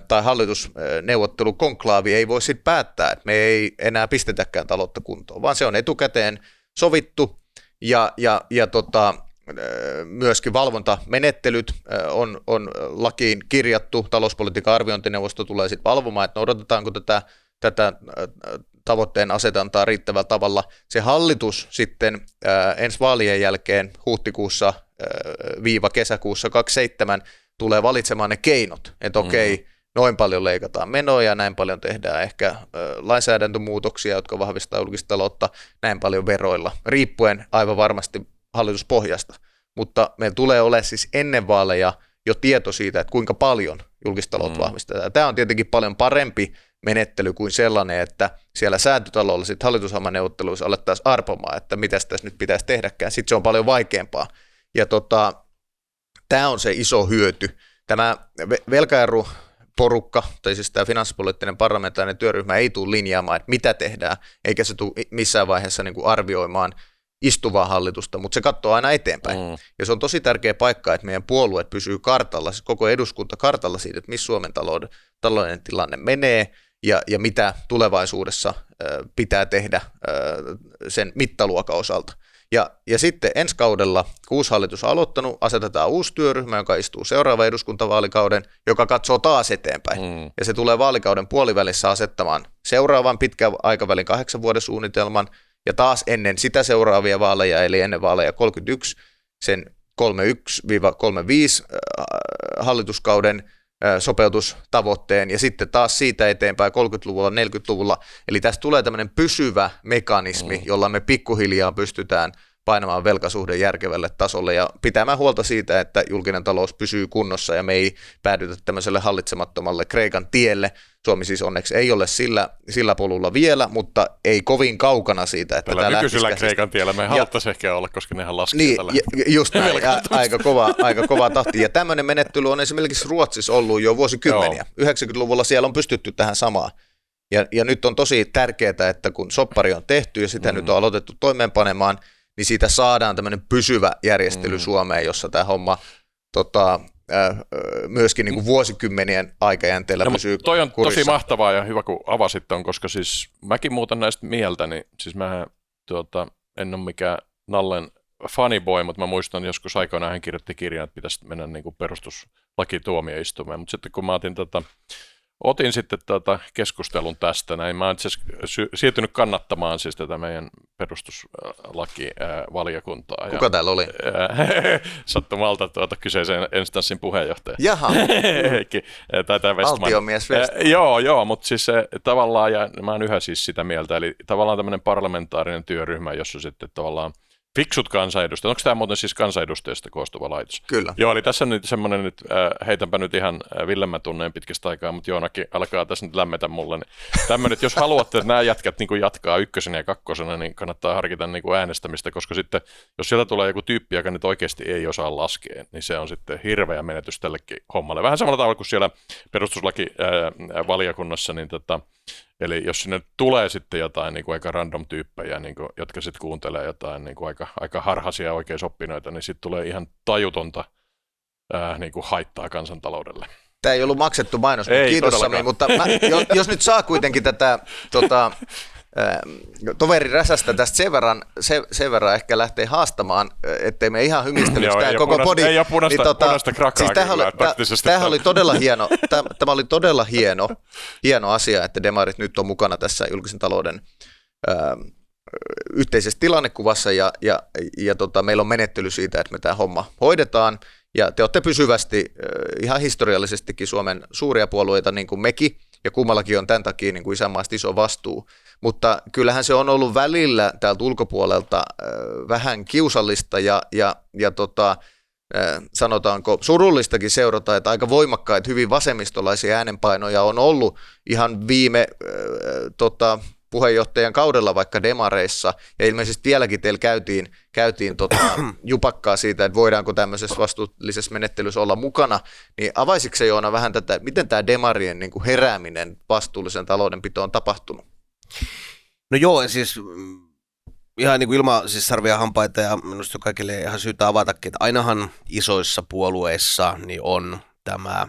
tai hallitusneuvottelukonklaavi ei voi sitten päättää, että me ei enää pistetäkään taloutta kuntoon, vaan se on etukäteen sovittu ja myöskin valvontamenettelyt on lakiin kirjattu, talouspolitiikan arviointineuvosto tulee sitten valvomaan, että noudatetaanko tätä tavoitteen asetantaa riittävällä tavalla. Se hallitus sitten ensi vaalien jälkeen huhtikuussa kesäkuussa 27 tulee valitsemaan ne keinot, että okei, noin paljon leikataan menoja, näin paljon tehdään ehkä lainsäädäntömuutoksia, jotka vahvistaa julkista taloutta, näin paljon veroilla, riippuen aivan varmasti hallituspohjasta. Mutta meillä tulee olemaan siis ennen vaaleja jo tieto siitä, että kuinka paljon julkista taloutta vahvistetaan. Tämä on tietenkin paljon parempi menettely kuin sellainen, että siellä Säätytalolla sitten hallitusohjelmaneuvotteluissa alettaisiin arpomaan, että mitä tässä nyt pitäisi tehdäkään. Sitten se on paljon vaikeampaa. Ja tämä on se iso hyöty. Tämä velkaeruporukka, tai siis tämä finanssipoliittinen parlamentaarinen työryhmä ei tule linjaamaan, että mitä tehdään, eikä se tule missään vaiheessa niin kuin arvioimaan istuvaa hallitusta, mutta se katsoo aina eteenpäin. Ja se on tosi tärkeä paikka, että meidän puolueet pysyy kartalla, siis koko eduskunta kartalla siitä, että missä Suomen talouden tilanne menee ja mitä tulevaisuudessa pitää tehdä sen mittaluokan osalta. Ja sitten ensi kaudella, kun uusi hallitus on aloittanut, asetetaan uusi työryhmä, joka istuu seuraavan eduskuntavaalikauden, joka katsoo taas eteenpäin. Ja se tulee vaalikauden puolivälissä asettamaan seuraavan pitkän aikavälin 8 vuoden suunnitelman, ja taas ennen sitä seuraavia vaaleja, eli ennen vaaleja 31, sen 31-35 hallituskauden sopeutustavoitteen, ja sitten taas siitä eteenpäin 30-luvulla, 40-luvulla. Eli tästä tulee tämmöinen pysyvä mekanismi, jolla me pikkuhiljaa pystytään painamaan velkasuhde järkevälle tasolle ja pitämään huolta siitä, että julkinen talous pysyy kunnossa ja me ei päädytä tämmöiselle hallitsemattomalle Kreikan tielle. Suomi siis onneksi ei ole sillä polulla vielä, mutta ei kovin kaukana siitä, että tällä nykyisellä Kreikan tiellä me haluttaisiin ehkä olla, koska nehän laskee niin, tällä just näin, aika kova tahti. Ja tämmöinen menettely on esimerkiksi Ruotsissa ollut jo vuosikymmeniä. 90-luvulla siellä on pystytty tähän samaan. Ja nyt on tosi tärkeää, että kun soppari on tehty ja sitä nyt on aloitettu toimeenpanemaan, niin siitä saadaan tämmöinen pysyvä järjestely Suomeen, jossa tämä homma myöskin niin kuin vuosikymmenien aikajänteellä pysyy toi on kurissa. Tosi mahtavaa ja hyvä, kun avasit ton, koska siis mäkin muutan näistä mieltä, niin siis mähän en ole mikään Nallen funnyboy, mutta mä muistan joskus aikoinaan hän kirjoitti kirjan, että pitäisi mennä niin kuin perustuslakituomioistuimeen, mutta sitten kun mä otin sitten keskustelun tästä, näin mä oon itse siirtynyt kannattamaan siis tätä meidän perustuslakivaliokuntaa. Kuka täällä oli? Sattumalta kyseisen instanssin puheenjohtaja. Jaha. Valtiomies Westman. Joo, mutta siis tavallaan, ja mä oon yhä siis sitä mieltä, eli tavallaan tämmöinen parlamentaarinen työryhmä, jossa sitten tavallaan fiksut kansanedustajat. Onko tämä muuten siis kansanedustajista koostuva laitos? Kyllä. Joo, eli tässä on nyt semmoinen, nyt heitänpä nyt ihan Villemmän tunneen pitkästä aikaa, mutta Joonakin alkaa tässä nyt lämmetä mulle. Niin tämmöinen, että jos haluatte, että nämä jätkät niin kuin jatkaa 1. ja 2, niin kannattaa harkita niin kuin äänestämistä, koska sitten, jos sieltä tulee joku tyyppi, joka nyt oikeasti ei osaa laskea, niin se on sitten hirveä menetys tällekin hommalle. Vähän samalla tavalla kuin siellä perustuslakivaliokunnassa, niin eli jos sinne tulee sitten jotain niin kuin aika random tyyppejä, niin kuin, jotka sitten kuuntelee jotain niin kuin aika harhaisia oikeisoppinoita, niin sitten tulee ihan tajutonta niin kuin haittaa kansantaloudelle. Tämä ei ollut maksettu mainos, kiitos Sami, mutta jos nyt saa kuitenkin tätä toveri räsästä tästä sen verran ehkä lähtee haastamaan, ettei me ihan hymistelystä tämä koko podi. Ei ole punaista krakaa siis tämähän oli todella hieno, tämä oli todella hieno asia, että demarit nyt on mukana tässä julkisen talouden yhteisessä tilannekuvassa ja meillä on menettely siitä, että me tämä homma hoidetaan. Ja te olette pysyvästi, ihan historiallisestikin Suomen suuria puolueita, niin kuin mekin, ja kummallakin on tämän takia niin kuin isänmaasta iso vastuu. Mutta kyllähän se on ollut välillä täältä ulkopuolelta vähän kiusallista ja sanotaanko surullistakin seurata, että aika voimakkaita, hyvin vasemmistolaisia äänenpainoja on ollut ihan viime puheenjohtajan kaudella vaikka demareissa, ja ilmeisesti vieläkin teillä käytiin jupakkaa siitä, että voidaanko tämmöisessä vastuullisessa menettelyssä olla mukana, niin avaisitko se Joona vähän tätä, miten tämä demarien niin kuin herääminen vastuullisen taloudenpitoon on tapahtunut? No joo, siis ihan niin kuin ilman siis sarvia ja hampaita, ja minusta kaikille ihan syytä avatakin, että ainahan isoissa puolueissa niin on tämä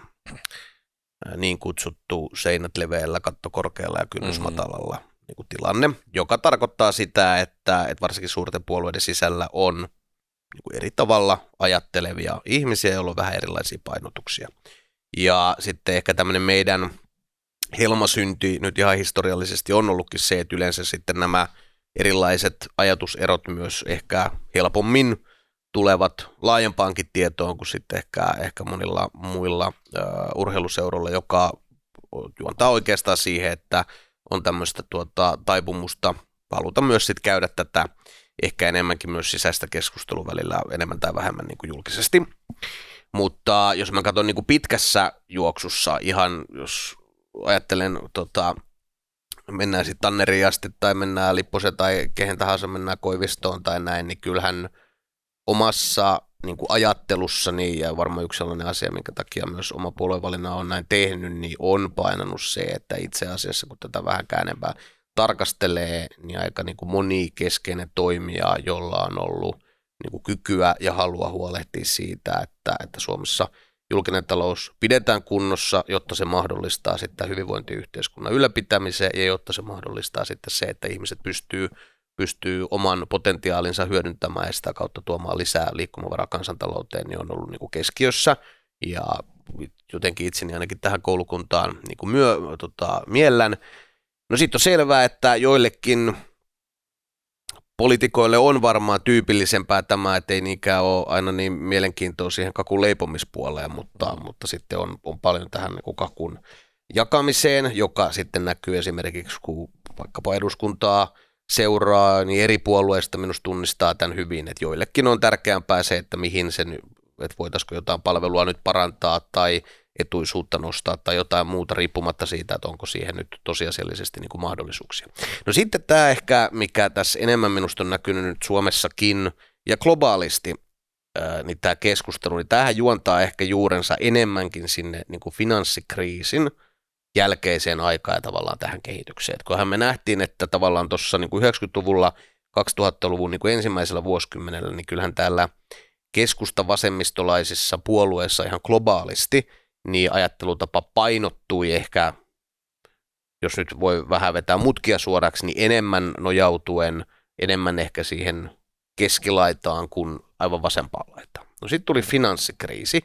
niin kutsuttu seinät leveällä, katto korkealla ja kynnys matalalla niin kuin tilanne, joka tarkoittaa sitä, että varsinkin suurten puolueiden sisällä on niin kuin eri tavalla ajattelevia ihmisiä, joilla on vähän erilaisia painotuksia. Ja sitten ehkä tämmöinen meidän helmasynti nyt ihan historiallisesti on ollutkin se, että yleensä sitten nämä erilaiset ajatuserot myös ehkä helpommin tulevat laajempaankin tietoon kuin sitten ehkä monilla muilla urheiluseuroilla, joka juontaa oikeastaan siihen, että on tämmöistä taipumusta haluta myös sitten käydä tätä ehkä enemmänkin myös sisäistä keskustelua välillä enemmän tai vähemmän niin kuin julkisesti. Mutta jos mä katson niin kuin pitkässä juoksussa ihan, jos ajattelen, mennään sitten Tanneriin asti tai mennään Lipposen tai kehen tahansa mennään Koivistoon tai näin, niin kyllähän omassa niin kuin ajattelussani ja varmaan yksi sellainen asia, minkä takia myös oma puoluevalinnan on näin tehnyt, niin on painanut se, että itse asiassa kun tätä vähän käännempää tarkastelee, niin aika niin kuin monikeskeinen toimija, jolla on ollut niin kuin kykyä ja halua huolehtia siitä, että Suomessa julkinen talous pidetään kunnossa, jotta se mahdollistaa sitten hyvinvointiyhteiskunnan ylläpitämisen ja jotta se mahdollistaa sitten se, että ihmiset pystyy oman potentiaalinsa hyödyntämään ja sitä kautta tuomaan lisää liikkumavaraa kansantalouteen, niin on ollut niin kuin keskiössä. Ja jotenkin itseni ainakin tähän koulukuntaan niin kuin miellän. No sitten on selvää, että joillekin poliitikoille on varmaan tyypillisempää tämä, että ei niinkään ole aina niin mielenkiintoa siihen kakun leipomispuoleen, mutta sitten on paljon tähän niin kuin kakun jakamiseen, joka sitten näkyy esimerkiksi, kun vaikkapa eduskuntaa seuraa, niin eri puolueista minusta tunnistaa tämän hyvin, että joillekin on tärkeämpää se, että mihin sen, että voitaisiko jotain palvelua nyt parantaa tai etuisuutta nostaa tai jotain muuta riippumatta siitä, että onko siihen nyt tosiasiallisesti niin kuin mahdollisuuksia. No sitten tämä ehkä, mikä tässä enemmän minusta on näkynyt nyt Suomessakin ja globaalisti, niin tämä keskustelu, niin tämähän juontaa ehkä juurensa enemmänkin sinne niin kuin finanssikriisin jälkeiseen aikaan ja tavallaan tähän kehitykseen. Kunhan me nähtiin, että tavallaan tuossa niin kuin 90-luvulla, 2000-luvun niin kuin ensimmäisellä vuosikymmenellä, niin kyllähän täällä keskusta-vasemmistolaisissa puolueissa ihan globaalisti, niin ajattelutapa painottui ehkä, jos nyt voi vähän vetää mutkia suoraksi, niin enemmän nojautuen, enemmän ehkä siihen keskilaitaan kuin aivan vasempaan laitaan. No sitten tuli finanssikriisi,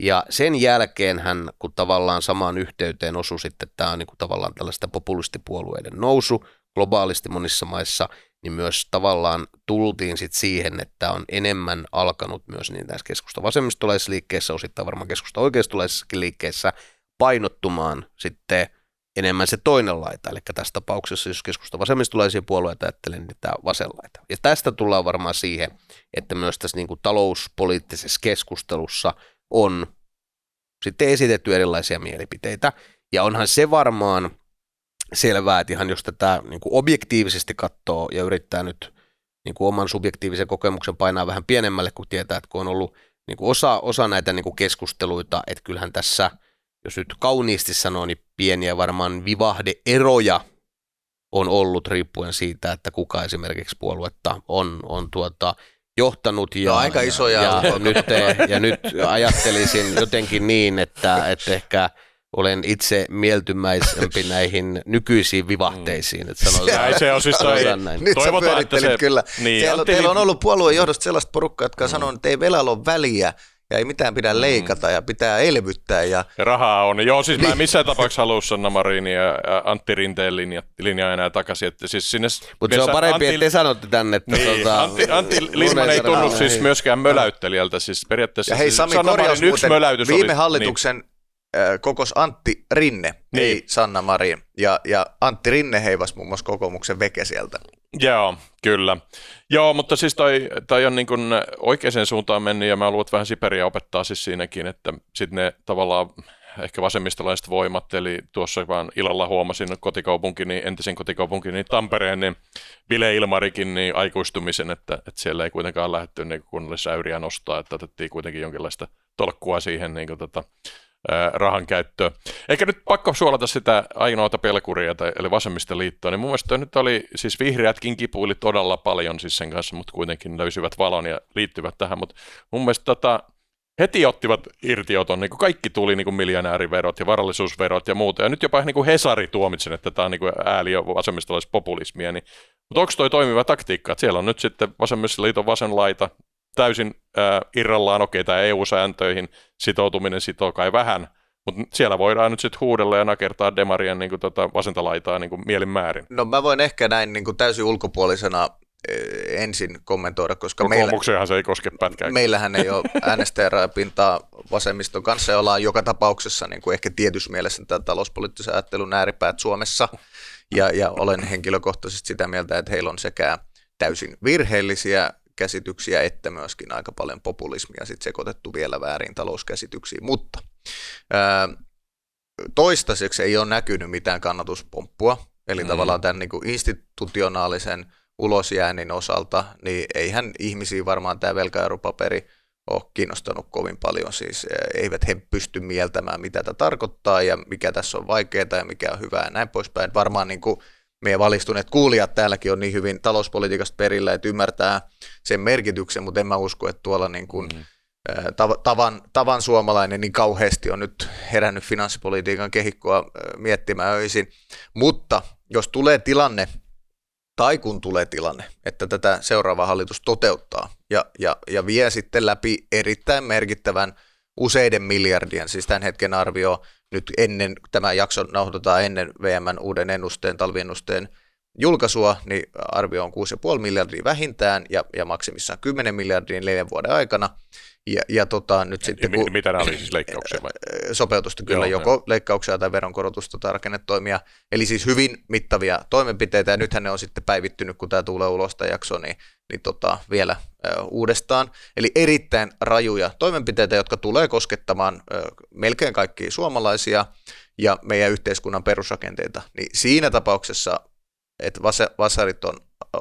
ja sen jälkeenhän, kun tavallaan samaan yhteyteen osui sitten tämä niin kuin tavallaan tällaista populistipuolueiden nousu globaalisti monissa maissa, niin myös tavallaan tultiin sitten siihen, että on enemmän alkanut myös niin tässä keskusta-vasemmistolaisessa liikkeessä, osittain varmaan keskusta-oikeistolaisessakin liikkeessä, painottumaan sitten enemmän se toinen laita. Eli tässä tapauksessa, jos keskusta-vasemmistolaisia puolueita ajattelen, niin tämä vasen laita. Ja tästä tullaan varmaan siihen, että myös tässä niin kuin talouspoliittisessa keskustelussa on sitten esitetty erilaisia mielipiteitä. Ja onhan se varmaan selvää, että ihan jos tätä niin kuin objektiivisesti katsoo ja yrittää nyt niin kuin oman subjektiivisen kokemuksen painaa vähän pienemmälle, kun tietää, että kun on ollut niin kuin osa näitä niin kuin keskusteluita, että kyllähän tässä, jos nyt kauniisti sanoo, niin pieniä varmaan vivahdeeroja on ollut riippuen siitä, että kuka esimerkiksi puoluetta on johtanut. Ja, aika isoja. Ja nyt ajattelisin jotenkin niin, että ehkä olen itse mieltymäisempi näihin nykyisiin vivahteisiin. Että näin se on siis nyt sä pyörittelit kyllä. Niin, teillä on ollut puolueen johdosta sellaista porukkaa, jotka sanoo, että ei velalla ole väliä ja ei mitään pidä leikata ja pitää elvyttää. Ja rahaa on. Joo, siis mä en missään tapauksessa halua Sanna Marinin ja Antti Rinteen linjaa enää takaisin. Että siis sinne, mutta se on parempi, ettei sanotte tänne. Että niin, Antti Lindman ei tunnu siis myöskään möläyttelijältä. Siis periaatteessa ja hei Sami, Sanna Marinin yksi möläytys viime hallituksen kokos Antti Rinne, Niin. ei Sanna Marin. Ja Antti Rinne heivasi muun muassa kokoomuksen veke sieltä. Joo, kyllä. Joo, mutta siis toi on niin kuin oikeaan suuntaan mennyt, ja mä luulen, että vähän Siperiä opettaa siis siinäkin, että sitten ne tavallaan ehkä vasemmistolaiset voimat, eli tuossa vaan illalla huomasin entisen kotikaupunkini Tampereen, niin Ville Ilmarikin niin aikuistumisen, että siellä ei kuitenkaan lähdetty niin kunnallisäyriä nostaa, että otettiin kuitenkin jonkinlaista tolkkua siihen niin kuin rahan käyttöön. Eikä nyt pakko suolata sitä ainoata pelkuria, eli vasemmistoliittoa, niin mun mielestä nyt oli, siis vihreätkin kipuili todella paljon siis sen kanssa, mutta kuitenkin löysivät valon ja liittyvät tähän, mutta mun mielestä heti ottivat irtioton, niin kuin kaikki tuli niin kuin miljonääriverot ja varallisuusverot ja muuta, ja nyt jopa niin kuin Hesari tuomitsen, että tämä on niin kuin ääli- ja vasemmistolaispopulismia, niin, mutta onko toi toimiva taktiikka, että siellä on nyt sitten vasemmistoliiton vasen laita, täysin irrallaan, okei, tämä EU-sääntöihin sitoutuminen sitoo kai vähän, mutta siellä voidaan nyt sitten huudella ja nakertaa demarien niin kuin vasenta laitaa niin kuin mielin määrin. No mä voin ehkä näin niin kuin täysin ulkopuolisena ensin kommentoida, koska kokoomuksenhan se ei koske pätkää. Meillähän ei ole äänestäjärajapintaa vasemmiston kanssa, ja ollaan joka tapauksessa niin kuin ehkä tietyssä mielessä tämän talouspoliittisen ajattelun ääripäät Suomessa, ja olen henkilökohtaisesti sitä mieltä, että heillä on sekä täysin virheellisiä käsityksiä, että myöskin aika paljon populismia sit sekoitettu vielä väärin talouskäsityksiin, mutta toistaiseksi ei ole näkynyt mitään kannatuspomppua, eli tavallaan tämän niin kuin institutionaalisen ulosjäännin osalta, niin eihän ihmisiä varmaan tämä velkaeropaperi ole kiinnostanut kovin paljon, siis eivät he pysty mieltämään, mitä tämä tarkoittaa ja mikä tässä on vaikeaa ja mikä on hyvää ja näin poispäin. Varmaan niin kuin meidän valistuneet kuulijat täälläkin on niin hyvin talouspolitiikasta perillä, että ymmärtää sen merkityksen, mutta en mä usko, että tuolla niin kuin tavan suomalainen niin kauheasti on nyt herännyt finanssipolitiikan kehikkoa miettimään öisin, mutta jos tulee tilanne, tai kun tulee tilanne, että tätä seuraava hallitus toteuttaa ja vie sitten läpi erittäin merkittävän useiden miljardien, siis tämän hetken arvio nyt ennen, tämä jakso nauhoitetaan ennen VM:n uuden ennusteen, talviennusteen julkaisua, niin arvio on 6,5 miljardia vähintään ja maksimissaan 10 miljardia 4 vuoden aikana. Ja nyt sitten, mitä nämä oli siis leikkauksia vai? Sopeutusta kyllä, joko leikkauksia tai veronkorotusta tai rakennetoimia, eli siis hyvin mittavia toimenpiteitä, ja nythän ne on sitten päivittynyt, kun tämä tulee ulos tämä jakso, niin vielä uudestaan. Eli erittäin rajuja toimenpiteitä, jotka tulee koskettamaan melkein kaikkia suomalaisia ja meidän yhteiskunnan perusrakenteita. Niin siinä tapauksessa, että vasarit on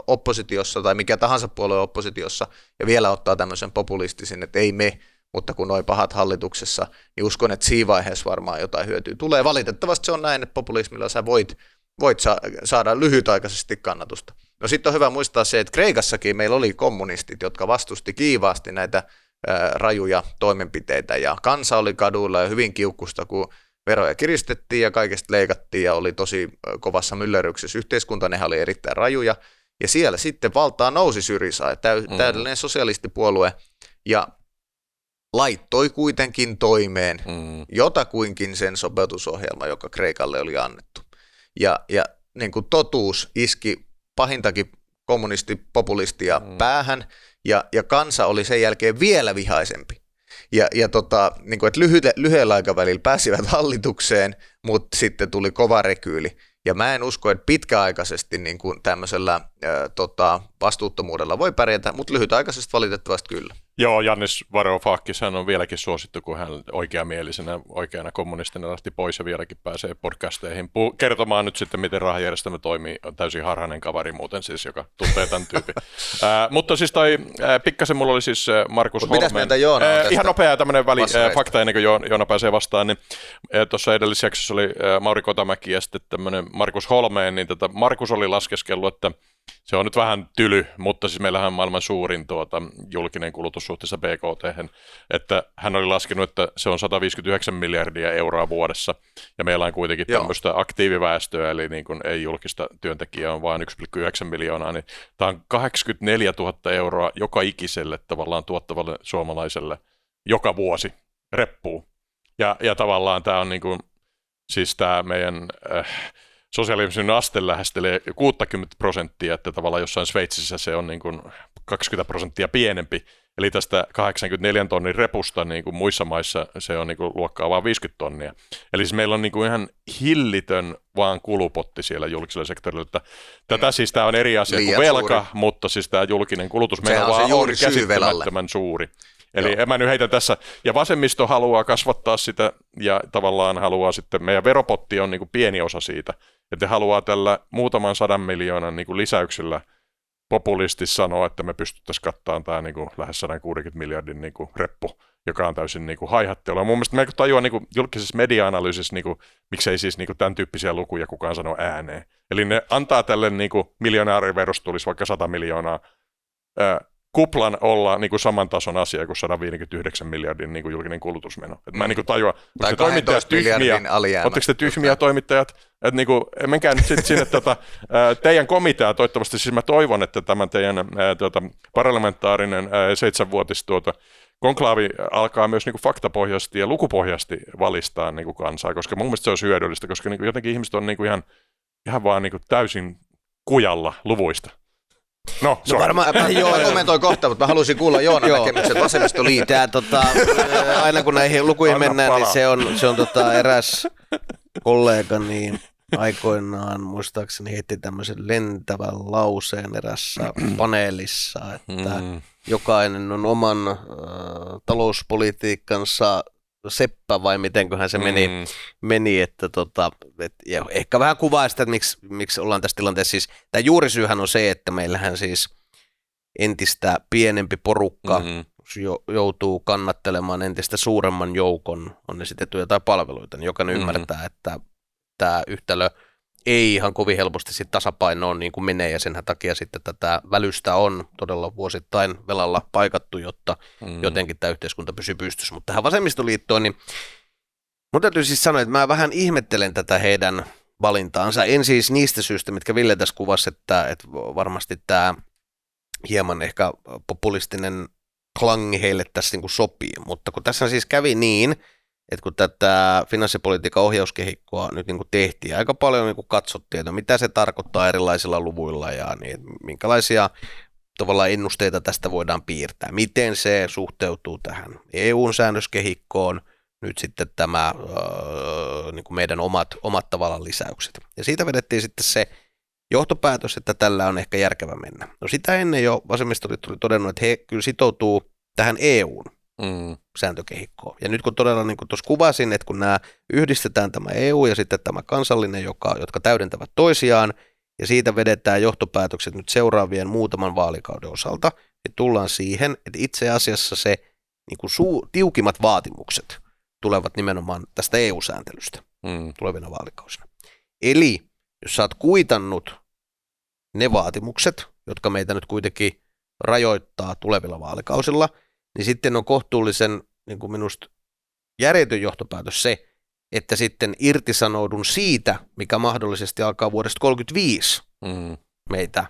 oppositiossa tai mikä tahansa puolue on oppositiossa ja vielä ottaa tämmöisen populistisen, että ei me, mutta kun noi pahat hallituksessa, niin uskon, että siinä vaiheessa varmaan jotain hyötyä tulee. Valitettavasti se on näin, että populismilla sä voit saada lyhytaikaisesti kannatusta. No sitten on hyvä muistaa se, että Kreikassakin meillä oli kommunistit, jotka vastusti kiivaasti näitä rajuja toimenpiteitä ja kansa oli kaduilla ja hyvin kiukkusta, kun veroja kiristettiin ja kaikesta leikattiin ja oli tosi kovassa myllerryksessä. Yhteiskunta, nehän oli erittäin rajuja. Ja siellä sitten valtaa nousi Syriza, täydellinen sosialistipuolue, ja laittoi kuitenkin toimeen jotakuinkin sen sopeutusohjelma, joka Kreikalle oli annettu. Ja niin kuin totuus iski pahintakin kommunistipopulistia päähän, ja kansa oli sen jälkeen vielä vihaisempi. Niin kuin, että lyhyellä aikavälillä pääsivät hallitukseen, mutta sitten tuli kova rekyyli. Ja mä en usko, että pitkäaikaisesti niin kuin tämmöisellä vastuuttomuudella voi pärjätä, mutta lyhytaikaisesti valitettavasti kyllä. Joo, Jannis Varoufakis, hän on vieläkin suosittu, kun hän oikeamielisenä, oikeana kommunistina lähti pois ja vieläkin pääsee podcasteihin kertomaan nyt sitten, miten rahajärjestelmä toimii. On täysin harhainen kavari muuten siis, joka tuntee tämän tyypin. Mutta siis pikkasen mulla oli siis Markus Holmeen. Mitäs mieltä Joona on tästä? Ihan nopea tämmöinen fakta ennen kuin Joona pääsee vastaan. Niin, tuossa edellisessä jaksossa oli Mauri Kotamäki ja sitten tämmöinen Markus Holmeen, niin Markus oli laskeskellut, että se on nyt vähän tyly, mutta siis meillähän on maailman suurin julkinen kulutus suhteessa BKT, että hän oli laskenut, että se on 159 miljardia euroa vuodessa, ja meillä on kuitenkin tämmöistä aktiiviväestöä, eli niin kuin ei julkista työntekijää on vain 1,9 miljoonaa, niin tämä on 84 000 euroa joka ikiselle tavallaan tuottavalle suomalaiselle joka vuosi reppuu. Ja tavallaan tämä on niin kuin, siis tämä meidän sosiaalisen aste lähestelee 60%, että tavallaan jossain Sveitsissä se on niin kuin 20% pienempi, Eli tästä 84 tonnin repusta niin kuin muissa maissa se on niin kuin luokkaa vaan 50 tonnia. Eli siis meillä on niin kuin ihan hillitön vaan kulupotti siellä julkisella sektorilla. Että tätä siis tämä on eri asia kuin velka, suuri. Mutta siis tämä julkinen kulutus meillä vaan on käsittämättömän suuri. Eli mä nyt heitän tässä, ja vasemmisto haluaa kasvattaa sitä, ja tavallaan haluaa sitten, meidän veropotti on niin kuin pieni osa siitä, että haluaa tällä muutaman 100 miljoonan niin kuin lisäyksellä populisti sanoa, että me pystyttäisiin kattamaan tämä niin kuin lähes 160 miljardin niin kuin reppu, joka on täysin niin kuin haihattelua. Mun mielestä me tajua niin kuin julkisessa media-analyysissä, niin kuin, miksei siis niin kuin tämän tyyppisiä lukuja kukaan sano ääneen. Eli ne antaa tälle niin kuin miljonääriverosta tulisi vaikka 100 miljoonaa, kuplan olla niin kuin saman tason asia kuin 159 miljardin niin kuin julkinen kulutusmeno. Et mä en niin tajua, tai 12 miljardin alijäämä. Oletteko te tyhmiä toimittajat? Että niin kuin, menkää nyt sitten sinne teidän komitea, toivottavasti siis mä toivon, että tämän teidän parlamentaarinen 7-vuotis konklaavi alkaa myös niin kuin faktapohjaisesti ja lukupohjaisesti valistaa niin kuin kansaa, koska mun mielestä se olisi hyödyllistä, koska niin kuin jotenkin ihmiset on niin kuin ihan vaan niin kuin täysin kujalla luvuista. No varmaan, mä kommentoin kohta, mutta mä haluaisin kuulla Joonan näkemykset vasemmistoliiton. Aina kun näihin lukuihin mennään, niin se on eräs kollega niin aikoinaan muistaakseni heitti tämmöisen lentävän lauseen erässä paneelissa, että jokainen on oman talouspolitiikkansa seppä vai mitenköhän se meni että ja ehkä vähän kuvaa sitä, että miksi ollaan tässä tilanteessa. Siis, tämä juurisyyhän on se, että meillähän siis entistä pienempi porukka joutuu kannattelemaan entistä suuremman joukon, on ne sitten etuja tai palveluita, niin jokainen ymmärtää, että tämä yhtälö ei ihan kovin helposti sit tasapainoon niin kuin menee, ja sen takia sitten tätä välystä on todella vuosittain velalla paikattu, jotta jotenkin tämä yhteiskunta pysyy pystyssä. Mutta tähän vasemmistoliittoon, niin mun täytyy siis sanoa, että mä vähän ihmettelen tätä heidän valintaansa. En siis niistä syistä, mitkä Ville tässä kuvasi, että varmasti tämä hieman ehkä populistinen klangi heille tässä niin kuin sopii, mutta kun tässä siis kävi niin, että kun tätä finanssipolitiikan ohjauskehikkoa nyt niin kuin tehtiin, aika paljon niin kuin katsottiin, että mitä se tarkoittaa erilaisilla luvuilla ja niin, minkälaisia tavallaan ennusteita tästä voidaan piirtää, miten se suhteutuu tähän EU:n säännöskehikkoon, nyt sitten tämä niin kuin meidän omat tavallaan lisäykset. Ja siitä vedettiin sitten se johtopäätös, että tällä on ehkä järkevä mennä. No sitä ennen jo vasemmistoliitto oli todennut, että he kyllä sitoutuu tähän EU:n sääntökehikkoon. Ja nyt kun todella niin kuin tuossa kuvasin, että kun nämä yhdistetään tämä EU ja sitten tämä kansallinen, jotka täydentävät toisiaan, ja siitä vedetään johtopäätökset nyt seuraavien muutaman vaalikauden osalta, niin tullaan siihen, että itse asiassa se niin kuin tiukimmat vaatimukset tulevat nimenomaan tästä EU-sääntelystä tulevina vaalikausina. Eli jos sä oot kuitannut ne vaatimukset, jotka meitä nyt kuitenkin rajoittaa tulevilla vaalikausilla, niin sitten on kohtuullisen niin kuin minusta järjetön johtopäätös se, että sitten irtisanoudun siitä, mikä mahdollisesti alkaa vuodesta 1935 meitä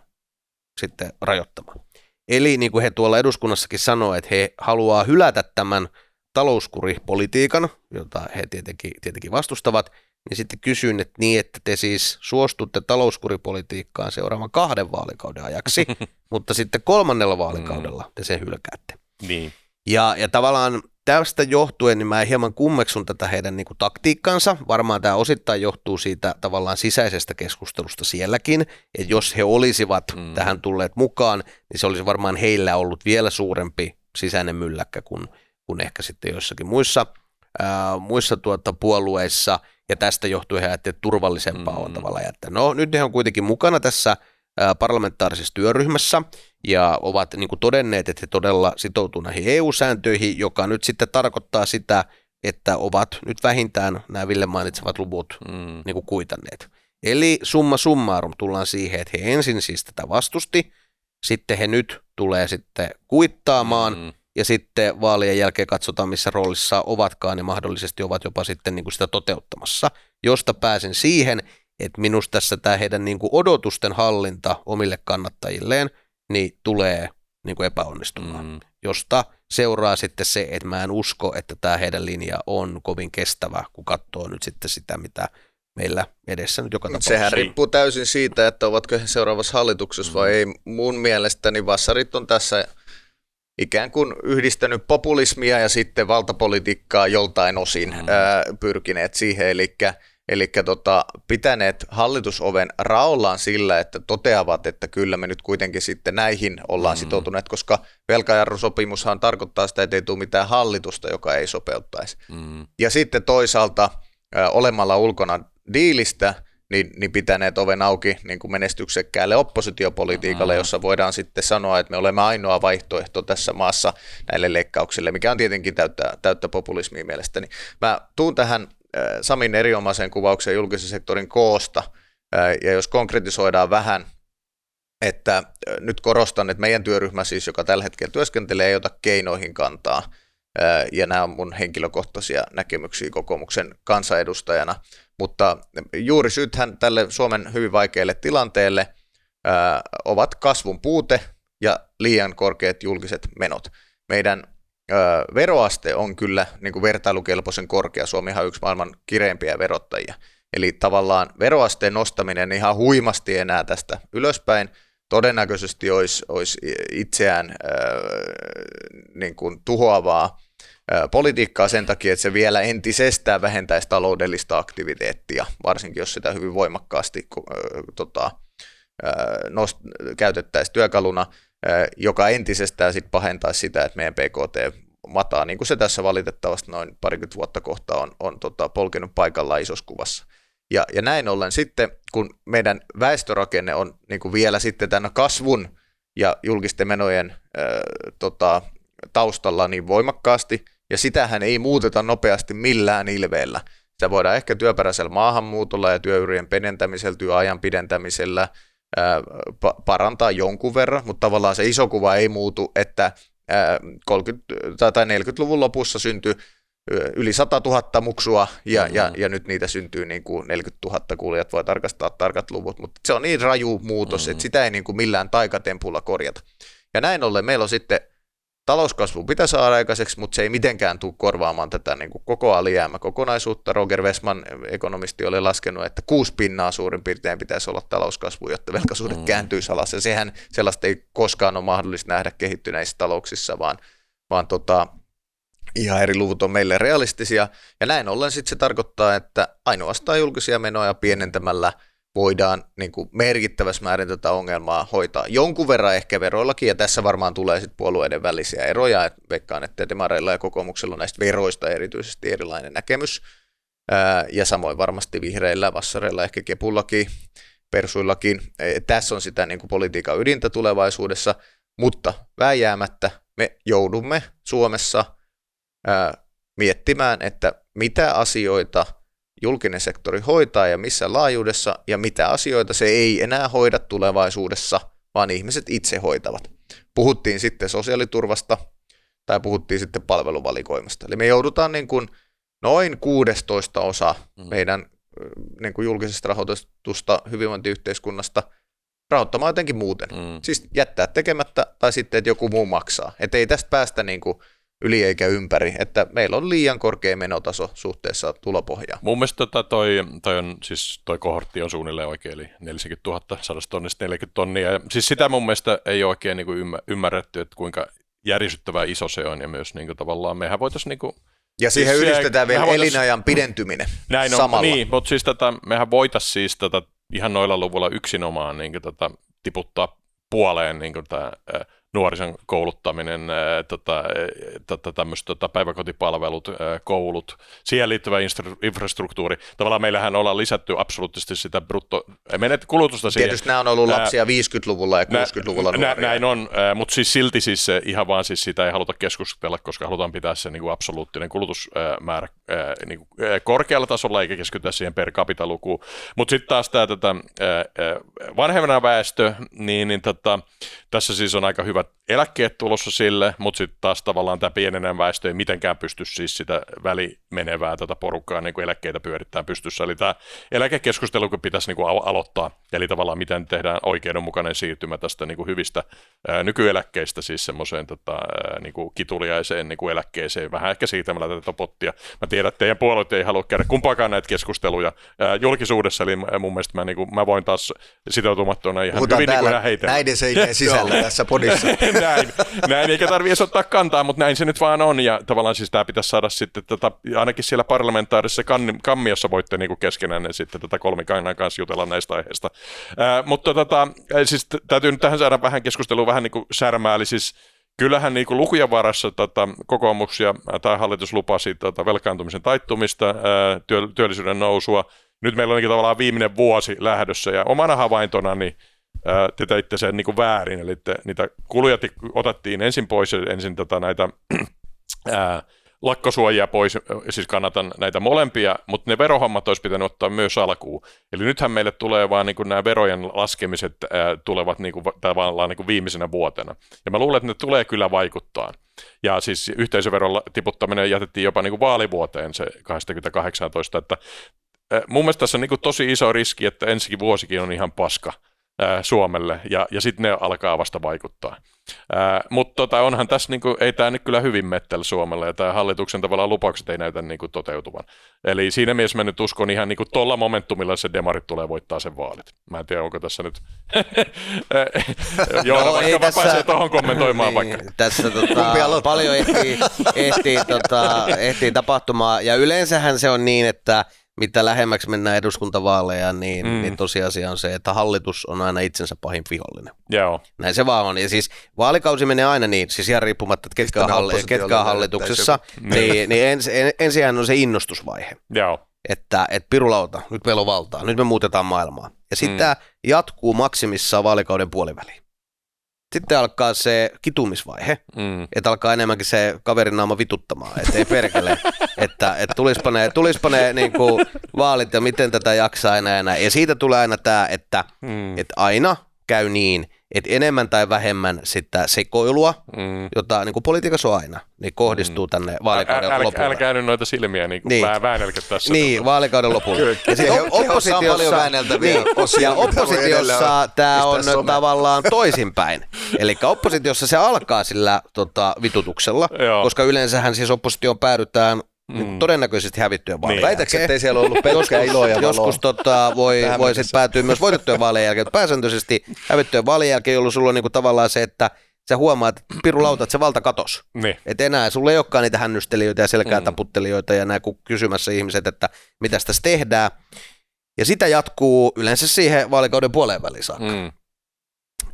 sitten rajoittamaan. Eli niin kuin he tuolla eduskunnassakin sanoo, että he haluaa hylätä tämän talouskuripolitiikan, jota he tietenkin vastustavat, niin sitten kysyn, että niin, että te siis suostutte talouskuripolitiikkaan seuraavan 2 vaalikauden ajaksi, mutta sitten 3. vaalikaudella te sen hylkäätte. Niin. Ja tavallaan tästä johtuen niin mä hieman kummeksun tätä heidän niin kuin taktiikkansa. Varmaan tämä osittain johtuu siitä tavallaan sisäisestä keskustelusta sielläkin, että jos he olisivat tähän tulleet mukaan, niin se olisi varmaan heillä ollut vielä suurempi sisäinen mylläkkä kuin ehkä sitten joissakin muissa puolueissa, ja tästä johtuen he ajattelivat, että turvallisempaa on tavallaan jättää. No nyt he on kuitenkin mukana tässä parlamentaarisessa työryhmässä ja ovat niin kuin todenneet, että he todella sitoutuvat näihin EU-sääntöihin, joka nyt sitten tarkoittaa sitä, että ovat nyt vähintään nämä Ville mainitsevat luvut niin kuin kuitanneet. Eli summa summarum tullaan siihen, että he ensin siis tätä vastusti, sitten he nyt tulee sitten kuittaamaan ja sitten vaalien jälkeen katsotaan, missä roolissa ovatkaan ja mahdollisesti ovat jopa sitten niin kuin sitä toteuttamassa, josta pääsen siihen, että minusta tässä tämä heidän niin kuin odotusten hallinta omille kannattajilleen niin tulee niin kuin epäonnistumaan, josta seuraa sitten se, että mä en usko, että tämä heidän linja on kovin kestävä, kun katsoo nyt sitten sitä, mitä meillä edessä nyt joka tapauksessa. Sehän riippuu täysin siitä, että ovatko he seuraavassa hallituksessa vai ei. Mun mielestäni vassarit on tässä ikään kuin yhdistänyt populismia ja sitten valtapolitiikkaa joltain osin pyrkineet siihen, eli pitäneet hallitusoven raollaan sillä, että toteavat, että kyllä me nyt kuitenkin sitten näihin ollaan sitoutuneet, koska velkajarrusopimushan tarkoittaa sitä, että ei tule mitään hallitusta, joka ei sopeuttaisi. Ja sitten toisaalta olemalla ulkona diilistä, niin pitäneet oven auki niin kuin menestyksekkäälle oppositiopolitiikalle, jossa voidaan sitten sanoa, että me olemme ainoa vaihtoehto tässä maassa näille leikkauksille, mikä on tietenkin täyttä populismia mielestäni. Mä tuun tähän Samin erinomaiseen kuvaukseen julkisen sektorin koosta, ja jos konkretisoidaan vähän, että nyt korostan, että meidän työryhmä siis, joka tällä hetkellä työskentelee, ei ota keinoihin kantaa, ja nämä on mun henkilökohtaisia näkemyksiä kokoomuksen kansanedustajana, mutta juuri syythän tälle Suomen hyvin vaikealle tilanteelle ovat kasvun puute ja liian korkeat julkiset menot. Meidän veroaste on kyllä niin kuin vertailukelpoisen korkea. Suomihan on yksi maailman kireimpiä verottajia. Eli tavallaan veroasteen nostaminen ihan huimasti enää tästä ylöspäin todennäköisesti olisi itseään niin kuin tuhoavaa politiikkaa sen takia, että se vielä entisestään vähentäisi taloudellista aktiviteettia, varsinkin jos sitä hyvin voimakkaasti käytettäisiin työkaluna, joka entisestään sit pahentaisi sitä, että meidän PKT mataa, niin kuin se tässä valitettavasti noin parikymmentä vuotta kohta on polkenut paikallaan isossa kuvassa. Ja näin ollen sitten, kun meidän väestörakenne on niin kuin vielä sitten tämän kasvun ja julkisten menojen taustalla niin voimakkaasti, ja sitähän ei muuteta nopeasti millään ilveellä. Sitä voidaan ehkä työperäisellä maahanmuutolla ja työurien pidentämisellä, työajan pidentämisellä parantaa jonkun verran, mutta tavallaan se iso kuva ei muutu, että 40-luvun lopussa syntyi yli 100 000 muksua, ja nyt niitä syntyy niin kuin 40 000, kuulijat voi tarkastaa tarkat luvut, mutta se on niin raju muutos, että sitä ei niin kuin millään taikatempulla korjata. Ja näin ollen meillä on sitten talouskasvu pitää saada aikaiseksi, mutta se ei mitenkään tule korvaamaan tätä niin kuin koko alijäämäkokonaisuutta. Roger Westman, ekonomisti, oli laskenut, että 6% suurin piirtein pitäisi olla talouskasvu, jotta velkasuhde kääntyisi alas. Ja sehän sellaista ei koskaan ole mahdollista nähdä kehittyneissä talouksissa, vaan ihan eri luvut on meille realistisia. Ja näin ollen sitten se tarkoittaa, että ainoastaan julkisia menoja pienentämällä voidaan niin kuin merkittävässä määrin tätä ongelmaa hoitaa. Jonkun verran ehkä veroillakin, ja tässä varmaan tulee sitten puolueiden välisiä eroja, että veikkaan, että demareilla ja kokoomuksella on näistä veroista erityisesti erilainen näkemys, ja samoin varmasti vihreillä, vassareilla, ehkä kepullakin, persuillakin. Tässä on sitä niin kuin politiikan ydintä tulevaisuudessa, mutta vääjäämättä me joudumme Suomessa miettimään, että mitä asioita julkinen sektori hoitaa ja missä laajuudessa, ja mitä asioita se ei enää hoida tulevaisuudessa, vaan ihmiset itse hoitavat. Puhuttiin sitten sosiaaliturvasta tai puhuttiin sitten palveluvalikoimasta. Eli me joudutaan niin kuin noin 16% meidän niin kuin julkisesta rahoitusta hyvinvointiyhteiskunnasta rahoittamaan jotenkin muuten. Siis jättää tekemättä tai sitten, että joku muu maksaa. Että ei tästä päästä niin kuin yli eikä ympäri, että meillä on liian korkea menotaso suhteessa tulopohjaan. Mun mielestä toi kohortti on suunnilleen oikein, eli 40 000, 100 tonnista 40 tonnia. Ja siis sitä mun mielestä ei ole oikein niin kuin ymmärretty, että kuinka järisyttävän iso se on, ja myös niin kuin tavallaan mehän voitaisiin niin kuin ja siihen siis yhdistetään vielä elinajan pidentyminen näin samalla. Niin, mutta siis mehän voitaisiin siis ihan noilla luvulla yksinomaan niin kuin tiputtaa puoleen niin kuin tämä nuorison kouluttaminen, tämmöiset päiväkotipalvelut, koulut, siihen liittyvä infrastruktuuri. Tavallaan meillähän ollaan lisätty absoluuttisesti sitä kulutusta siihen. Tietysti nämä on ollut lapsia 50-luvulla ja 60-luvulla nuoria. Näin on, mutta siis silti siis ihan vaan siis sitä ei haluta keskustella, koska halutaan pitää se niin kuin absoluuttinen kulutusmäärä niin kuin korkealla tasolla eikä keskitytä siihen per capita lukuun. Mutta sitten taas tämä vanhemmana väestö, niin tässä siis on aika hyvät eläkkeet tulossa sille, mutta sitten taas tavallaan tämä pienenä väestö ei mitenkään pysty siis sitä välimenevää tätä porukkaa niin kuin eläkkeitä pyörittää pystyssä. Eli tämä eläkekeskustelu pitäisi niin kuin aloittaa, eli tavallaan miten tehdään oikeudenmukainen siirtymä tästä niin kuin hyvistä nykyeläkkeistä siis semmoiseen niin kuin kituliaiseen niin kuin eläkkeeseen, vähän ehkä siirtämällä tätä pottia. Mä tiedän, että teidän puolueet ei halua käydä kumpaakaan näitä keskusteluja julkisuudessa, eli mun mielestä mä voin taas sitoutumattuna ihan puhutaan hyvin niin kuin heitellä. Näiden seinien sisällä tässä podissa. näin, eikä tarvitse ottaa kantaa, mutta näin se nyt vaan on, ja tavallaan siis tämä pitäisi saada sitten, ainakin siellä parlamentaarisessa kammiossa voitte niin kuin keskenään sitten tätä kolmikannan kanssa jutella näistä aiheista. Mutta siis täytyy nyt tähän saada vähän keskustelua vähän niin kuin särmää, eli siis kyllähän niin kuin lukujen varassa kokoomus tai hallitus lupasi velkaantumisen taittumista, työllisyyden nousua. Nyt meillä on tavallaan viimeinen vuosi lähdössä, ja omana havaintona niin te teitte sen niin kuin väärin, eli niitä kuluja otettiin ensin pois, ensin näitä lakkosuojia pois, siis kannatan näitä molempia, mutta ne verohommat olisi pitänyt ottaa myös alkuun. Eli nythän meille tulee vaan niin kuin nämä verojen laskemiset tulevat niin kuin, tavallaan niin kuin viimeisenä vuotena. Ja mä luulen, että ne tulee kyllä vaikuttaa. Ja siis yhteisöveron tiputtaminen jätettiin jopa niin kuin vaalivuoteen se 2018, että mun mielestä tässä on niin kuin tosi iso riski, että ensi vuosikin on ihan paska Suomelle, ja sitten ne alkaa vasta vaikuttaa. Mutta onhan tässä, niin kuin, ei tämä nyt kyllä hyvin mettel Suomelle, ja tämä hallituksen tavallaan lupaukset ei näytä niin kuin toteutuvan. Eli siinä mielessä mä nyt uskon ihan niin kuin tuolla momentumilla se demarit tulee voittaa sen vaalit. Mä en tiedä, onko tässä nyt Joona vaikka pääsee tuohon kommentoimaan niin, vaikka. Tässä paljon ehtii tapahtumaan, ja yleensähän se on niin, että mitä lähemmäksi mennään eduskuntavaaleja, niin tosiasia on se, että hallitus on aina itsensä pahin vihollinen. Joo. Näin se vaan on. Ja siis vaalikausi menee aina niin, siis ihan riippumatta, että ketkä on hallituksessa, niin ensinhän on se innostusvaihe. Joo. Että pirulauta, nyt meillä on valtaa, nyt me muutetaan maailmaa. Ja sitten tämä jatkuu maksimissaan vaalikauden puoliväliin. Sitten alkaa se kitumisvaihe, että alkaa enemmänkin se kaverin naama vituttamaan, että ei perkele, että tulispa ne niin kuin vaalit ja miten tätä jaksaa enää. Ja siitä tulee aina tämä, että aina käy niin, että enemmän tai vähemmän sitä sekoilua, jota niin kuin politiikassa on aina, niin kohdistuu tänne vaalikauden lopulle. Älkää nyt noita silmiä niin väännelkä tässä. Niin, vaalikauden lopulla. Ja sitten oppositiossa tämä on tavallaan toisinpäin. Eli oppositiossa se alkaa sillä vitutuksella, koska yleensähän siis oppositioon päädytään todennäköisesti hävittyjen vaalien jälkeen. Väitätkö, ettei siellä ollut pelkkää iloa ja valoa? Joskus voi sitten päätyä myös voitettujen vaalien jälkeen. Pääsääntöisesti hävittyjen vaalien jälkeen, jolloin sulla on niinku tavallaan se, että sä huomaat, että pirulauta, että se valta katos. Niin. Että enää sulla ei olekaan niitä hännystelijöitä ja selkäätaputtelijoita ja nämä kysymässä ihmiset, että mitä tässä tehdään. Ja sitä jatkuu yleensä siihen vaalikauden puoleen väliin saakka.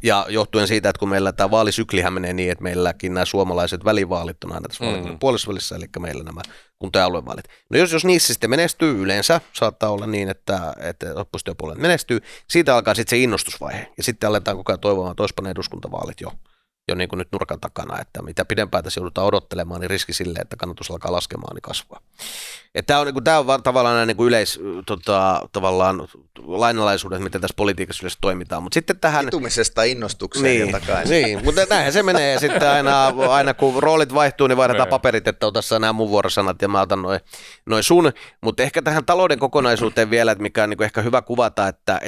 Ja johtuen siitä, että kun meillä tämä vaalisyklihän menee niin, että meilläkin nämä suomalaiset välivaalit on aina tässä vaalikauden puolessavälissä, eli meillä nämä kunta- ja aluevaalit. No jos niissä sitten menestyy, yleensä saattaa olla niin, että oppositiopuolet menestyy, siitä alkaa sitten se innostusvaihe. Ja sitten aletaan koko ajan toivomaan, että olisipa ne eduskuntavaalit jo niin kuin nyt nurkan takana, että mitä pidempään tässä joudutaan odottelemaan, niin riski sille, että kannatus alkaa laskemaan, niin kasvaa. Tämä on tavallaan niin kuin tavallaan lainalaisuudet, miten tässä politiikassa yleensä toimitaan. Mutta sitten tähän kitumisesta innostukseen ja takaisin. Niin, mutta näinhän se menee. Ja sitten aina kun roolit vaihtuu, niin vaihdetaan paperit, että ota nämä mun vuorosanat ja mä otan noin sun. Mutta ehkä tähän talouden kokonaisuuteen vielä, että mikä on niin kuin ehkä hyvä kuvata, että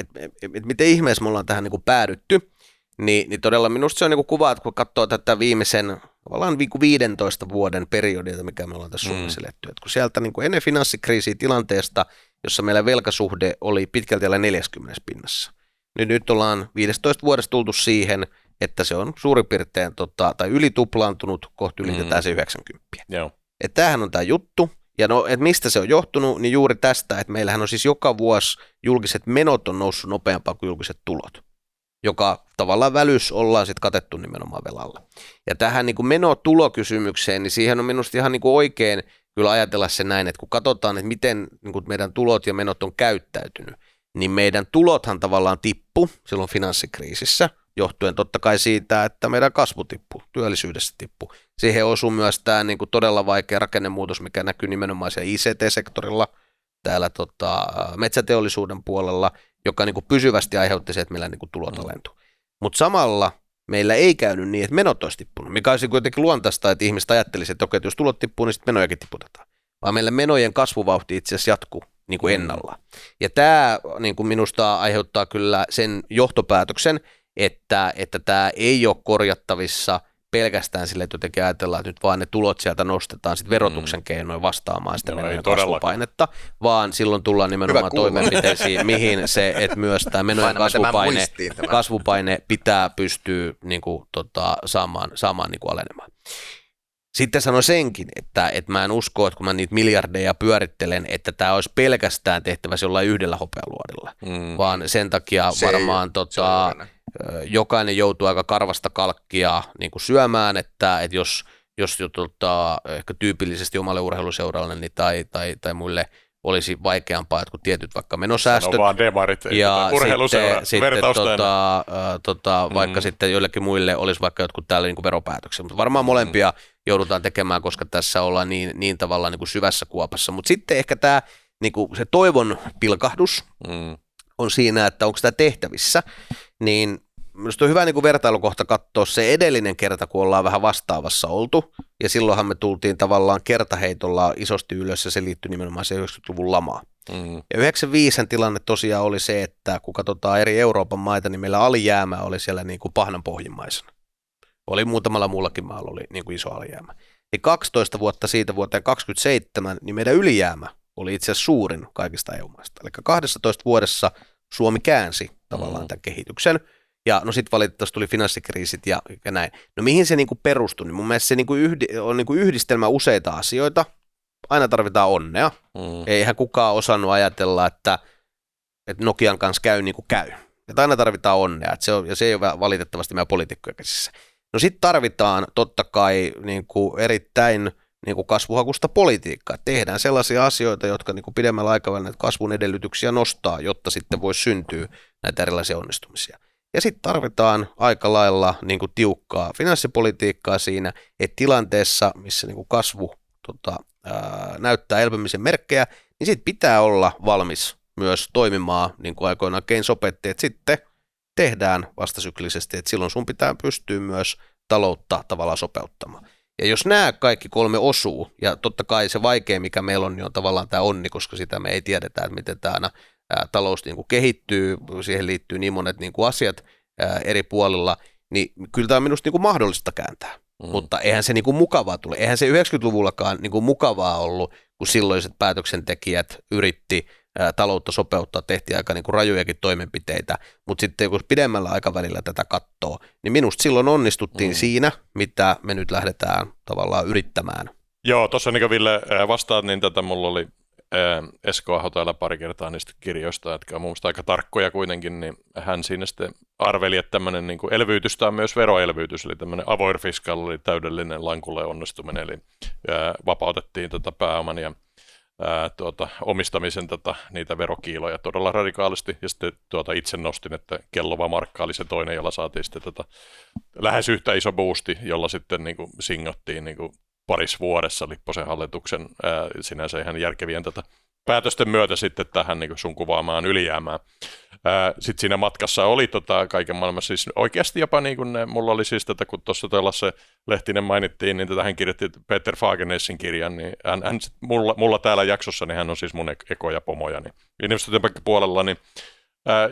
miten ihmeessä me ollaan tähän niin kuin päädytty. Niin todella minusta se on niin kuva, että kun katsoo tätä viimeisen tavallaan 15 vuoden periodilta, mikä me ollaan tässä Suomessa eletty. Että kun sieltä niin kuin ennen finanssikriisiä tilanteesta, jossa meillä velkasuhde oli pitkälti alle 40 pinnassa, niin nyt ollaan 15 vuodesta tultu siihen, että se on suurin piirtein tai yli tuplaantunut, kohta ylitetään se 90. Joo. Että tämähän on tämä juttu. Ja että mistä se on johtunut, niin juuri tästä, että meillähän on siis joka vuosi julkiset menot on noussut nopeampaa kuin julkiset tulot, joka tavallaan välys ollaan sitten katettu nimenomaan velalla. Ja tähän niin kuin menotulokysymykseen, niin siihen on minusta ihan niin kuin oikein kyllä ajatella se näin, että kun katsotaan, että miten niin kuin meidän tulot ja menot on käyttäytynyt, niin meidän tulothan tavallaan tippu silloin finanssikriisissä, johtuen totta kai siitä, että meidän kasvu tippuu, työllisyydessä tippuu. Siihen osuu myös tämä niin kuin todella vaikea rakennemuutos, mikä näkyy nimenomaan siellä ICT-sektorilla, täällä metsäteollisuuden puolella, joka niin kuin pysyvästi aiheutti se, että meillä niin kuin tulot alentuu. Mutta samalla meillä ei käynyt niin, että menot olisi tippunut, mikä olisi kuitenkin luontaista, että ihmiset ajattelisivat, että okei, että jos tulot tippuu, niin sitten menojakin tiputetaan. Vaan meillä menojen kasvuvauhti itse asiassa jatkuu niin kuin ennallaan. Ja tämä niin kuin minusta aiheuttaa kyllä sen johtopäätöksen, että tämä ei ole korjattavissa pelkästään sille, että jotenkin ajatellaan, että nyt vaan ne tulot sieltä nostetaan sit verotuksen keinoin vastaamaan sitä menojen kasvupainetta, vaan silloin tullaan nimenomaan toimenpiteisiin, mihin se, että myös tämä menojen kasvupaine pitää pystyä niin kuin, saamaan niin kuin alenemaan. Sitten sanoin senkin, että mä en usko, että kun mä niitä miljardeja pyörittelen, että tämä olisi pelkästään tehtävässä jollain yhdellä hopealuodilla, vaan sen takia varmaan jokainen joutuu aika karvasta kalkkia niin kuin syömään, että jos ehkä tyypillisesti omalle urheiluseuralle niin tai muille olisi vaikeampaa, että kun tietyt vaikka menosäästöt. Sano vaan demarit, ja sitten vaikka sitten joillekin muille olisi vaikka jotkut täällä niin kuin veropäätökset, mutta varmaan molempia joudutaan tekemään, koska tässä ollaan niin tavallaan niin kuin syvässä kuopassa. Mutta sitten ehkä tämä niin kuin se toivon pilkahdus on siinä, että onko tämä tehtävissä, niin minusta on hyvä niin kuin vertailukohta katsoa se edellinen kerta, kun ollaan vähän vastaavassa oltu, ja silloinhan me tultiin tavallaan kertaheitolla isosti ylös, ja se liittyi nimenomaan se 90-luvun lamaan. Ja 95 tilanne tosiaan oli se, että kun katsotaan eri Euroopan maita, niin meillä alijäämä oli siellä niin kuin pahnan pohjimmaisena. Oli muutamalla muullakin maalla oli niin kuin iso alijäämä. Niin 12 vuotta siitä vuoteen 27, niin meidän ylijäämä oli itse asiassa suurin kaikista EU-maista. Eli 12 vuodessa Suomi käänsi tavallaan tämän kehityksen. Ja no sitten valitettavasti tuli finanssikriisit ja näin. No mihin se niinku perustui? Niin mun mielestä se on niinku yhdistelmä useita asioita. Aina tarvitaan onnea. Eihän kukaan osannut ajatella, että Nokian kanssa käy niin kuin käy. Että aina tarvitaan onnea. Ja se ei ole valitettavasti meidän poliitikkojen käsissä. No sitten tarvitaan totta kai niinku erittäin niinku kasvuhakusta politiikkaa. Tehdään sellaisia asioita, jotka niinku pidemmällä aikavälillä kasvun edellytyksiä nostaa, jotta sitten voisi syntyä näitä erilaisia onnistumisia. Ja sitten tarvitaan aika lailla niinku tiukkaa finanssipolitiikkaa siinä, että tilanteessa, missä niinku kasvu näyttää elpymisen merkkejä, niin sitten pitää olla valmis myös toimimaan, niin kuin aikoinaan Keynes opetti, että sitten tehdään vastasyklisesti, että silloin sun pitää pystyä myös taloutta tavallaan sopeuttamaan. Ja jos nämä kaikki kolme osuu, ja totta kai se vaikea, mikä meillä on, niin on tavallaan tämä onni, koska sitä me ei tiedetä, että miten tämä aina talous niin kuin kehittyy, siihen liittyy niin monet niin kuin asiat eri puolilla, niin kyllä tämä on minusta niin kuin mahdollista kääntää. Mutta eihän se niin kuin mukavaa tule. Eihän se 90-luvullakaan niin kuin mukavaa ollut, kun silloiset päätöksentekijät yritti taloutta sopeuttaa, tehtiin aika niin kuin rajujakin toimenpiteitä, mutta sitten kun pidemmällä aikavälillä tätä katsoo, niin minusta silloin onnistuttiin siinä, mitä me nyt lähdetään tavallaan yrittämään. Joo, tuossa niin kuin Ville vastaat, niin mulla oli Esko Aho täällä pari kertaa niistä kirjoista, jotka on mun mielestä aika tarkkoja kuitenkin, niin hän siinä sitten arveli, että tämmöinen niin kuin elvytystä on myös veroelvytys, eli tämmöinen avoid fiscal oli täydellinen lankulle onnistuminen, eli vapautettiin pääoman ja omistamisen niitä verokiiloja todella radikaalisti, ja sitten itse nostin, että kellova markka oli se toinen, jolla saatiin sitten lähes yhtä iso boosti, jolla sitten niin kuin singottiin niin kuin parissa vuodessa Lipposen hallituksen sinänsä ihan järkevien päätösten myötä sitten tähän niin kuin sun kuvaamaan ylijäämään. Sitten siinä matkassa oli kaiken maailman, siis oikeasti jopa niin kuin mulla oli siis kun tuossa Lasse Lehtinen mainittiin, niin hän kirjoitti Peter Fagenessin kirjan, niin hän mulla täällä jaksossa, niin hän on siis mun ekoja pomoja, niin investointipankin puolella, niin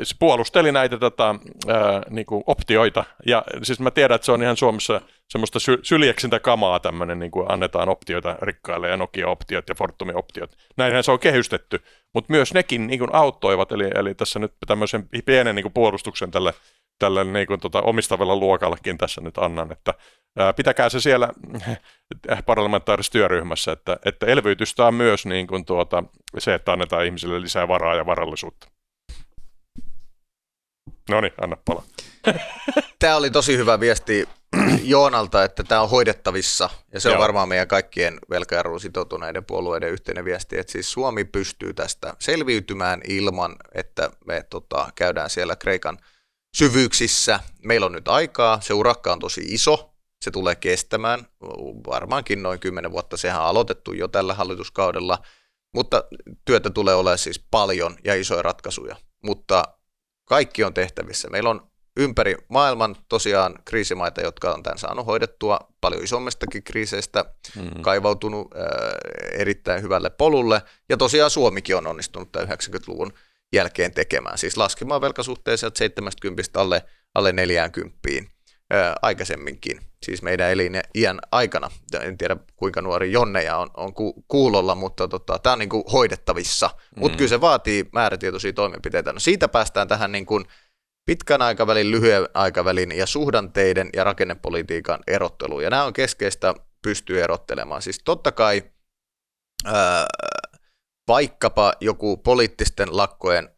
se puolusteli näitä niin kuin optioita, ja siis mä tiedän, että se on ihan Suomessa semmoista syljeksintä kamaa tämmöinen, niin kuin annetaan optioita rikkaille, ja Nokia-optiot ja Fortumin-optiot. Näinhän se on kehystetty, mutta myös nekin niin kuin auttoivat, eli tässä nyt tämmöisen pienen niin kuin puolustuksen tälle niin kuin omistavalla luokallekin tässä nyt annan, että pitäkää se siellä parlamentaarisessa työryhmässä, että elvytystä on myös niin kuin se, että annetaan ihmisille lisää varaa ja varallisuutta. No niin, anna palaa. Tämä oli tosi hyvä viesti Joonalta, että tämä on hoidettavissa, ja se on varmaan meidän kaikkien velkajarruun sitoutuneiden puolueiden yhteinen viesti, että siis Suomi pystyy tästä selviytymään ilman, että me käydään siellä Kreikan syvyyksissä. Meillä on nyt aikaa, se urakka on tosi iso, se tulee kestämään varmaankin noin 10 vuotta, sehän on aloitettu jo tällä hallituskaudella, mutta työtä tulee olemaan siis paljon ja isoja ratkaisuja, mutta kaikki on tehtävissä. Meillä on ympäri maailman tosiaan kriisimaita, jotka on tämän saanut hoidettua paljon isommistakin kriiseistä, kaivautunut erittäin hyvälle polulle. Ja tosiaan Suomikin on onnistunut tämän 90-luvun jälkeen tekemään, siis laskemaan velkasuhteeseen 70 alle 40. aikaisemminkin, siis meidän eliniän aikana. En tiedä, kuinka nuori Jonneja on kuulolla, mutta tämä on niin kuin hoidettavissa. Mutta kyllä se vaatii määrätietoisia toimenpiteitä. No siitä päästään tähän niin kuin pitkän aikavälin, lyhyen aikavälin ja suhdanteiden ja rakennepolitiikan erotteluun. Ja nämä on keskeistä pystyä erottelemaan. Siis totta kai vaikkapa joku poliittisten lakkojen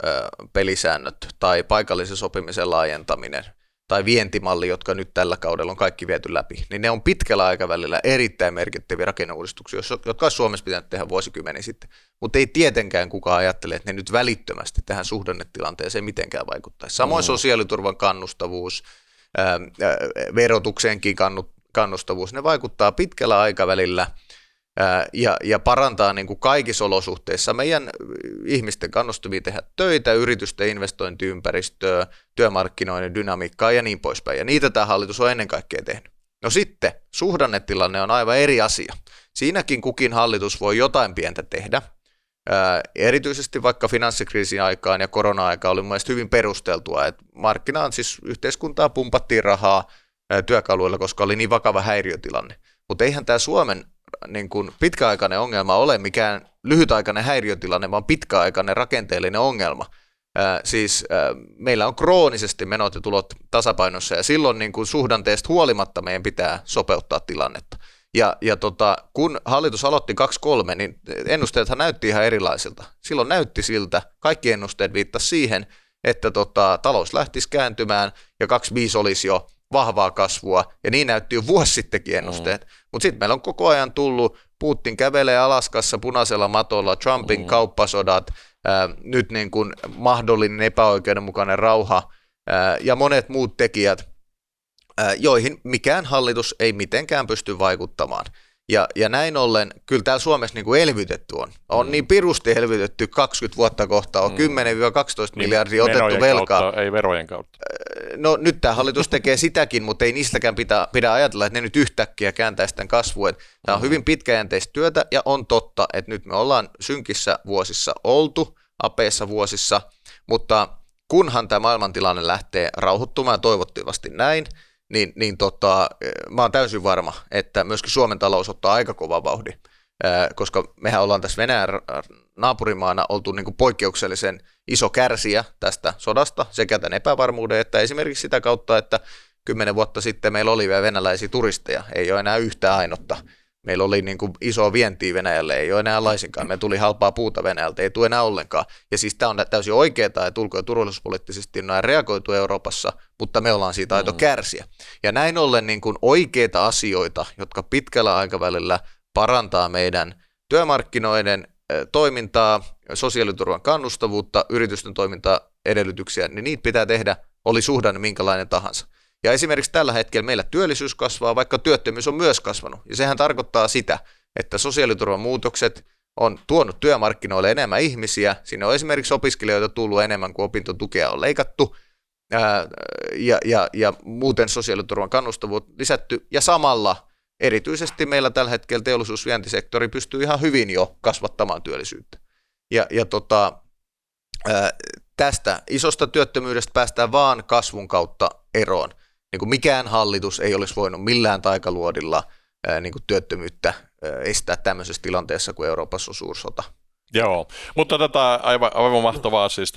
pelisäännöt tai paikallisen sopimisen laajentaminen tai vientimalli, jotka nyt tällä kaudella on kaikki viety läpi, niin ne on pitkällä aikavälillä erittäin merkittäviä rakenneuudistuksia, jotka olisi Suomessa pitänyt tehdä vuosikymmeniä sitten. Mutta ei tietenkään kukaan ajattele, että ne nyt välittömästi tähän suhdannetilanteeseen mitenkään vaikuttaisi. Samoin sosiaaliturvan kannustavuus, verotukseenkin kannustavuus, ne vaikuttaa pitkällä aikavälillä ja parantaa niin kuin kaikissa olosuhteissa meidän ihmisten kannustamia tehdä töitä, yritysten investointiympäristöä, työmarkkinoiden dynamiikkaa ja niin poispäin. Ja niitä tämä hallitus on ennen kaikkea tehnyt. No sitten, suhdannetilanne on aivan eri asia. Siinäkin kukin hallitus voi jotain pientä tehdä. Erityisesti vaikka finanssikriisin aikaan ja korona-aikaan oli mielestäni hyvin perusteltua, että markkinaan siis yhteiskuntaa pumpattiin rahaa työkaluilla, koska oli niin vakava häiriötilanne. Mutta eihän tämä Suomen niin kuin pitkäaikainen ongelma ole mikään lyhytaikainen häiriötilanne, vaan pitkäaikainen rakenteellinen ongelma. Meillä on kroonisesti menot ja tulot tasapainossa ja silloin niin kuin suhdanteesta huolimatta meidän pitää sopeuttaa tilannetta. Kun hallitus aloitti 2.3, niin ennusteethan näytti ihan erilaisilta. Silloin näytti siltä, kaikki ennusteet viittasi siihen, että talous lähtisi kääntymään ja 2.5 olisi jo vahvaa kasvua, ja niin näytti jo vuosi sittenkin ennusteet. Mutta sitten meillä on koko ajan tullut, Putin kävelee Alaskassa punaisella matolla, Trumpin kauppasodat, nyt niin kuin mahdollinen epäoikeudenmukainen rauha ja monet muut tekijät, joihin mikään hallitus ei mitenkään pysty vaikuttamaan. Ja näin ollen, kyllä täällä Suomessa niin kuin elvytetty on niin pirusti elvytetty 20 vuotta kohta, on 10-12 miljardia otettu velkaa. Kautta, ei verojen kautta. No nyt tämä hallitus tekee sitäkin, mutta ei niistäkään pidä ajatella, että ne nyt yhtäkkiä kääntäisi tämän kasvun. Tämä on hyvin pitkäjänteistä työtä ja on totta, että nyt me ollaan synkissä vuosissa oltu, apeissa vuosissa, mutta kunhan tämä maailmantilanne lähtee rauhoittumaan toivottavasti näin, niin mä oon täysin varma, että myöskin Suomen talous ottaa aika kova vauhdin, koska mehän ollaan tässä Venäjän naapurimaana oltu niin kuin poikkeuksellisen iso kärsijä tästä sodasta, sekä tämän epävarmuuden, että esimerkiksi sitä kautta, että 10 vuotta sitten meillä oli vielä venäläisiä turisteja, ei ole enää yhtään ainutta. Meillä oli niin kuin iso vientiä Venäjälle, ei ole enää laisinkaan. Me tuli halpaa puuta Venäjältä, ei tule enää ollenkaan. Ja siis tämä on täysin oikeaa, että ulko- ja turvallisuuspoliittisesti on reagoitu Euroopassa, mutta me ollaan siitä aito kärsiä. Ja näin ollen niin kuin oikeita asioita, jotka pitkällä aikavälillä parantaa meidän työmarkkinoiden toimintaa, sosiaaliturvan kannustavuutta, yritysten toimintaedellytyksiä, niin niitä pitää tehdä, oli suhdanne minkälainen tahansa. Ja esimerkiksi tällä hetkellä meillä työllisyys kasvaa, vaikka työttömyys on myös kasvanut. Ja sehän tarkoittaa sitä, että sosiaaliturvan muutokset on tuonut työmarkkinoille enemmän ihmisiä. Siinä on esimerkiksi opiskelijoita tullut enemmän kuin opintotukea on leikattu. Ja muuten sosiaaliturvan kannustavuutta lisätty. Ja samalla erityisesti meillä tällä hetkellä teollisuusvientisektori pystyy ihan hyvin jo kasvattamaan työllisyyttä. Tästä isosta työttömyydestä päästään vaan kasvun kautta eroon. Niin kuin mikään hallitus ei olisi voinut millään taikaluodilla niin kuin työttömyyttä estää tämmöisessä tilanteessa, kun Euroopassa on suursota. Joo, mutta aivan mahtavaa siis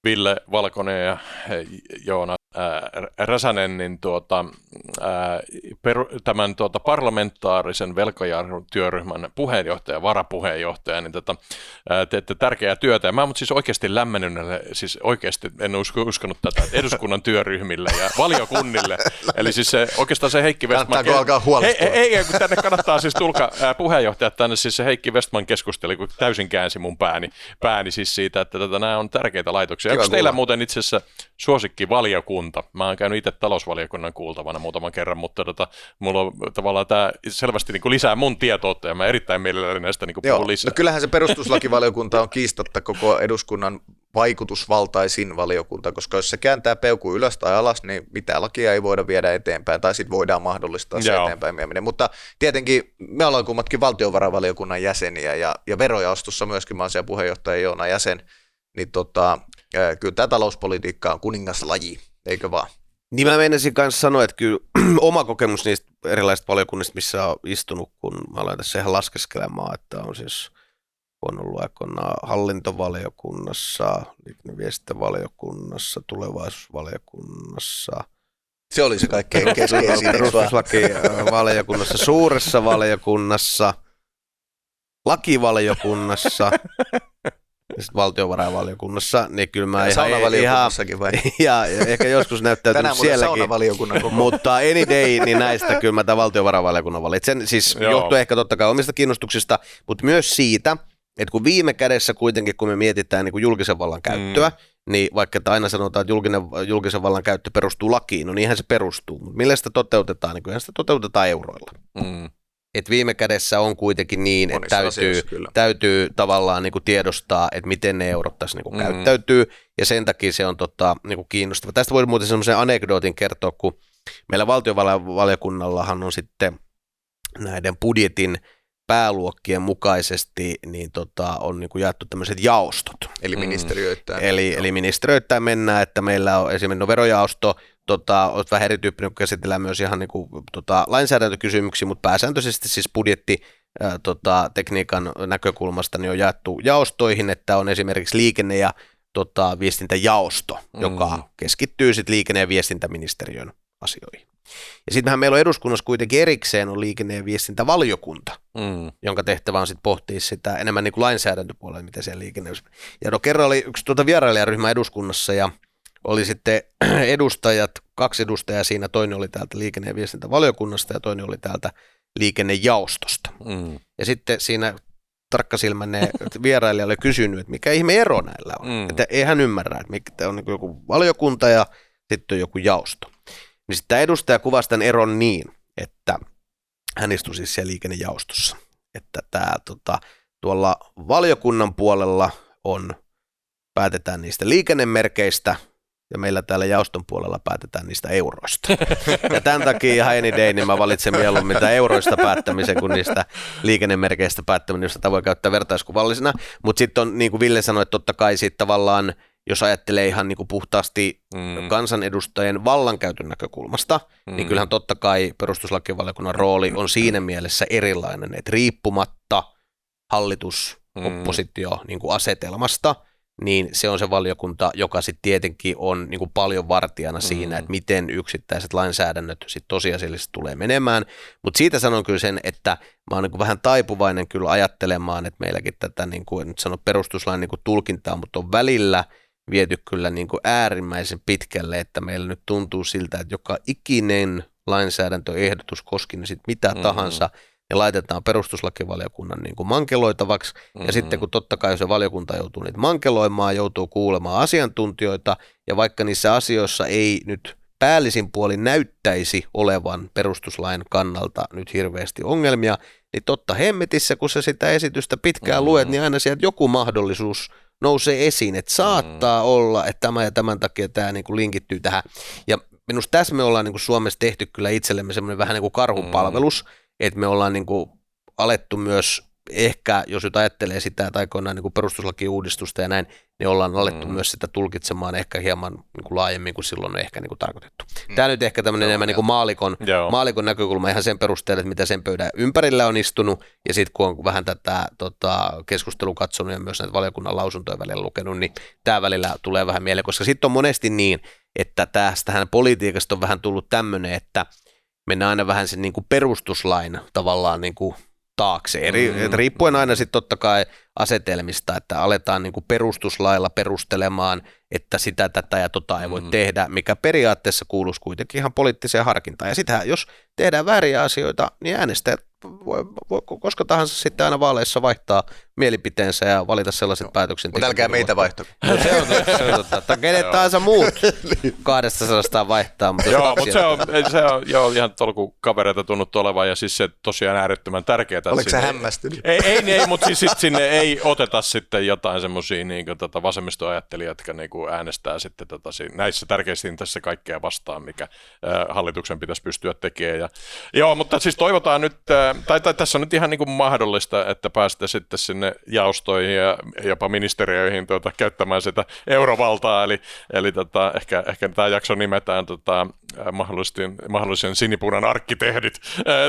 Ville Valkonen ja Joona Räsänen niin tämän parlamentaarisen velkajarrutyöryhmän puheenjohtaja, varapuheenjohtaja, niin teette tärkeää työtä. Ja mä oon siis oikeasti lämmennyt, siis oikeasti en uskonut tätä eduskunnan työryhmille ja valiokunnille. Eli siis oikeastaan se Heikki Westman... Kannattaako alkaa huolestua? Ei, kun tänne kannattaa siis tulkaa puheenjohtajat tänne, siis se Heikki Westman keskusteli, kun täysin käänsi mun pääni siis siitä, että nämä on tärkeitä laitoksia. Onko teillä muuten itse asiassa suosikkivaliokunta? Mä oon käynyt itse talousvaliokunnan kuultavana muutaman kerran, mutta mulla on tavallaan tämä selvästi niin kuin lisää mun tietoutta ja mä erittäin mielelläni näistä niin kuin puhun lisää. No kyllähän se perustuslakivaliokunta on kiistatta koko eduskunnan vaikutusvaltaisin valiokunta, koska jos se kääntää peukun ylös tai alas, niin mitään lakia ei voida viedä eteenpäin tai sitten voidaan mahdollistaa se eteenpäin vieminen. Mutta tietenkin me ollaan kummatkin valtiovarainvaliokunnan jäseniä ja verojaostossa myöskin mä oon siellä puheenjohtaja Joona jäsen, niin kyllä tämä talouspolitiikka on kuningaslaji. eikö vaan? Niin mä meinasin kanssa sanoa, että kyllä oma kokemus niistä erilaisista valiokunnista, missä on istunut, kun mä aloin tässä ihan laskeskelemaan, että on siis on ollut aikoinaan hallintovaliokunnassa, liikenneviestintävaliokunnassa, tulevaisuusvaliokunnassa. Se oli se kaikkein keskeisin. Perustuslakivaliokunnassa, suuressa valiokunnassa, lakivaliokunnassa ja sitten valtiovarainvaliokunnassa, niin kyllä mä ihan ja ehkä joskus näyttäytynyt sielläkin. Saunavaliokunnan koko. Mutta any day, niin näistä kyllä mä tämän valtiovarainvaliokunnan valitsen. Siis johtuu ehkä totta kai omista kiinnostuksista, mutta myös siitä, että kun viime kädessä kuitenkin, kun me mietitään niin kuin julkisen vallan käyttöä, niin vaikka että aina sanotaan, että julkisen vallan käyttö perustuu lakiin, no niinhän se perustuu. Mutta millä sitä toteutetaan, niin kyllähän sitä toteutetaan euroilla. Et viime kädessä on kuitenkin niin, että täytyy tavallaan niin kuin tiedostaa, että miten ne eurot tässä niin kuin käyttäytyy, ja sen takia se on niin kuin kiinnostava. Tästä voi muuten semmoisen anekdootin kertoa, kun meillä valtiovarainvaliokunnallahan on sitten näiden budjetin pääluokkien mukaisesti niin on niin kuin jaettu tämmöiset jaostot. Eli ministeriöittäin. Eli ministeriöittäin mennään, että meillä on esimerkiksi verojaosto, on vähän erityyppinen, kun käsitellään myös ihan niin kuin, lainsäädäntökysymyksiä, mutta pääsääntöisesti siis tekniikan näkökulmasta niin on jaettu jaostoihin, että on esimerkiksi liikenne- ja viestintäjaosto, joka keskittyy sitten liikenne- ja viestintäministeriön asioihin. Ja sittenhän meillä on eduskunnassa kuitenkin erikseen on liikenne- ja viestintävaliokunta, jonka tehtävä on sitten pohtia sitä enemmän niin kuin lainsäädäntöpuolella, miten siellä liikenne. Ja kerran oli yksi vierailijaryhmä eduskunnassa ja oli sitten kaksi edustajaa siinä, toinen oli täältä liikenne- ja viestintävaliokunnasta ja toinen oli täältä liikennejaostosta. Ja sitten siinä tarkkasilmäinen vierailija oli kysynyt, että mikä ihme ero näillä on. Että ei hän ymmärrä, että mikä on niin joku valiokunta ja sitten on joku jaosto. Niin sitten tämä edustaja kuvasi tämän eron niin, että hän istui siis siellä liikennejaostossa. Että tuolla valiokunnan puolella päätetään niistä liikennemerkeistä, ja meillä täällä jaoston puolella päätetään niistä euroista. Ja tämän takia ihan any day, niin mä valitsen mieluummin mitä euroista päättämisen kuin niistä liikennemerkeistä päättäminen, josta tämä voi käyttää vertaiskuvallisena. Mutta sitten on, niin kuin Ville sanoi, että totta kai siitä tavallaan, jos ajattelee ihan niin kuin puhtaasti kansanedustajien vallankäytön näkökulmasta, niin kyllähän totta kai perustuslakivaliokunnan rooli on siinä mielessä erilainen, että riippumatta hallitus-oppositio niin kuin asetelmasta, niin se on se valiokunta, joka sitten tietenkin on niin kuin paljon vartijana siinä, että miten yksittäiset lainsäädännöt sitten tosiasiallisesti tulee menemään. Mutta siitä sanon kyllä sen, että mä oon niin kuin vähän taipuvainen kyllä ajattelemaan, että meilläkin tätä, niin kuin, en nyt sano perustuslain niin kuin tulkintaa, mutta on välillä viety kyllä niin kuin äärimmäisen pitkälle, että meillä nyt tuntuu siltä, että joka ikinen lainsäädäntöehdotus koski niin sit mitä tahansa, ne laitetaan perustuslakivaliokunnan niin kuin mankeloitavaksi, ja sitten kun totta kai se valiokunta joutuu niitä mankeloimaan, joutuu kuulemaan asiantuntijoita, ja vaikka niissä asioissa ei nyt päällisin puolin näyttäisi olevan perustuslain kannalta nyt hirveästi ongelmia, niin totta hemmetissä, kun sä sitä esitystä pitkään luet, niin aina sieltä joku mahdollisuus nousee esiin, että saattaa olla, että tämä ja tämän takia tämä niin kuin linkittyy tähän. Ja minusta tässä me ollaan niin kuin Suomessa tehty kyllä itsellemme semmoinen vähän niin kuin karhunpalvelus, että me ollaan niin kuin alettu myös ehkä, jos nyt ajattelee sitä, että aikoinaan niin kuin perustuslakiuudistusta ja näin, niin ollaan alettu myös sitä tulkitsemaan ehkä hieman niin kuin laajemmin kuin silloin on ehkä niin kuin tarkoitettu. Tämä nyt ehkä tämmöinen enemmän niin kuin maalikon näkökulma ihan sen perusteella, että mitä sen pöydän ympärillä on istunut, ja sitten kun on vähän tätä keskustelua katsonut ja myös näitä valiokunnan lausuntoja välillä lukenut, niin tämä välillä tulee vähän mieleen, koska sitten on monesti niin, että tästähän politiikasta on vähän tullut tämmöinen, että mennään aina vähän sen niin kuin perustuslain tavallaan niin kuin taakse. Riippuen aina sitten totta kai asetelmista, että aletaan niin kuin perustuslailla perustelemaan, että sitä, tätä ja tota ei voi tehdä, mikä periaatteessa kuuluisi kuitenkin ihan poliittiseen harkintaan. Ja sitähän, jos tehdään vääriä asioita, niin äänestäjät voi koska tahansa sitten aina vaaleissa vaihtaa mielipiteensä ja valita sellaiset päätöksen. Mutta älkää meitä vaihtaa. Se on totta. Kenet tahansa muut 200 vaihtaa. Mutta joo, mutta se on ihan tuolla, kun kavereita tunnuttu olevan, ja siis se tosiaan äärettömän tärkeää. Oliko se hämmästynyt? Ei, mutta siis sinne ei oteta sitten jotain semmoisia niin vasemmistoajattelijat, jotka niin äänestää sitten näissä tärkeissä tässä kaikkea vastaan, mikä hallituksen pitäisi pystyä tekemään. Joo, mutta siis toivotaan nyt, tai tässä on nyt ihan niin kuin mahdollista, että päästä sitten sinne sinne jaostoihin ja jopa ministeriöihin käyttämään sitä eurovaltaa, eli ehkä tämä jakso nimetään mahdollisen sinipunan arkkitehdit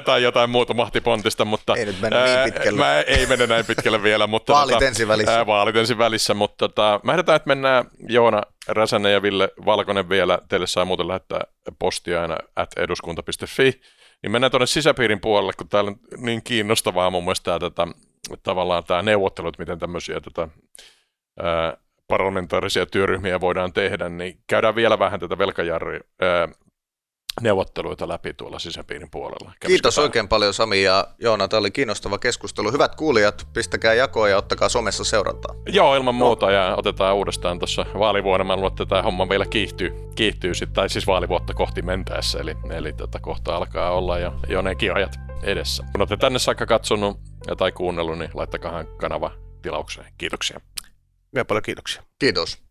tai jotain muuta mahtipontista, mutta ei nyt mennä niin pitkälle. Ei mennä näin pitkälle vielä, mutta vaalit ensin välissä. Vaalit ensin välissä, mutta mä ehdotan, että mennään Joona Räsänen ja Ville Valkonen vielä, teille saa muuten lähettää postia aina @eduskunta.fi, niin mennään tuonne sisäpiirin puolelle, kun täällä on niin kiinnostavaa mun mielestä tavallaan tämä neuvottelut, miten tämmöisiä parlamentaarisia työryhmiä voidaan tehdä, niin käydään vielä vähän tätä neuvotteluita läpi tuolla sisäpiirin puolella. Kiitos oikein paljon Sami ja Joona, tämä oli kiinnostava keskustelu. Hyvät kuulijat, pistäkää jakoa ja ottakaa somessa seurantaa. Joo, ilman muuta, ja otetaan uudestaan tuossa vaalivuonna. Mä luulen, että tämä homma vielä kiihtyy tai siis vaalivuotta kohti mentäessä, eli kohta alkaa olla jo nekin ajat edessä. Kun olette tänne saakka katsonut tai kuunnellut, niin laittakaa kanava tilaukseen. Kiitoksia. Vielä paljon kiitoksia. Kiitos.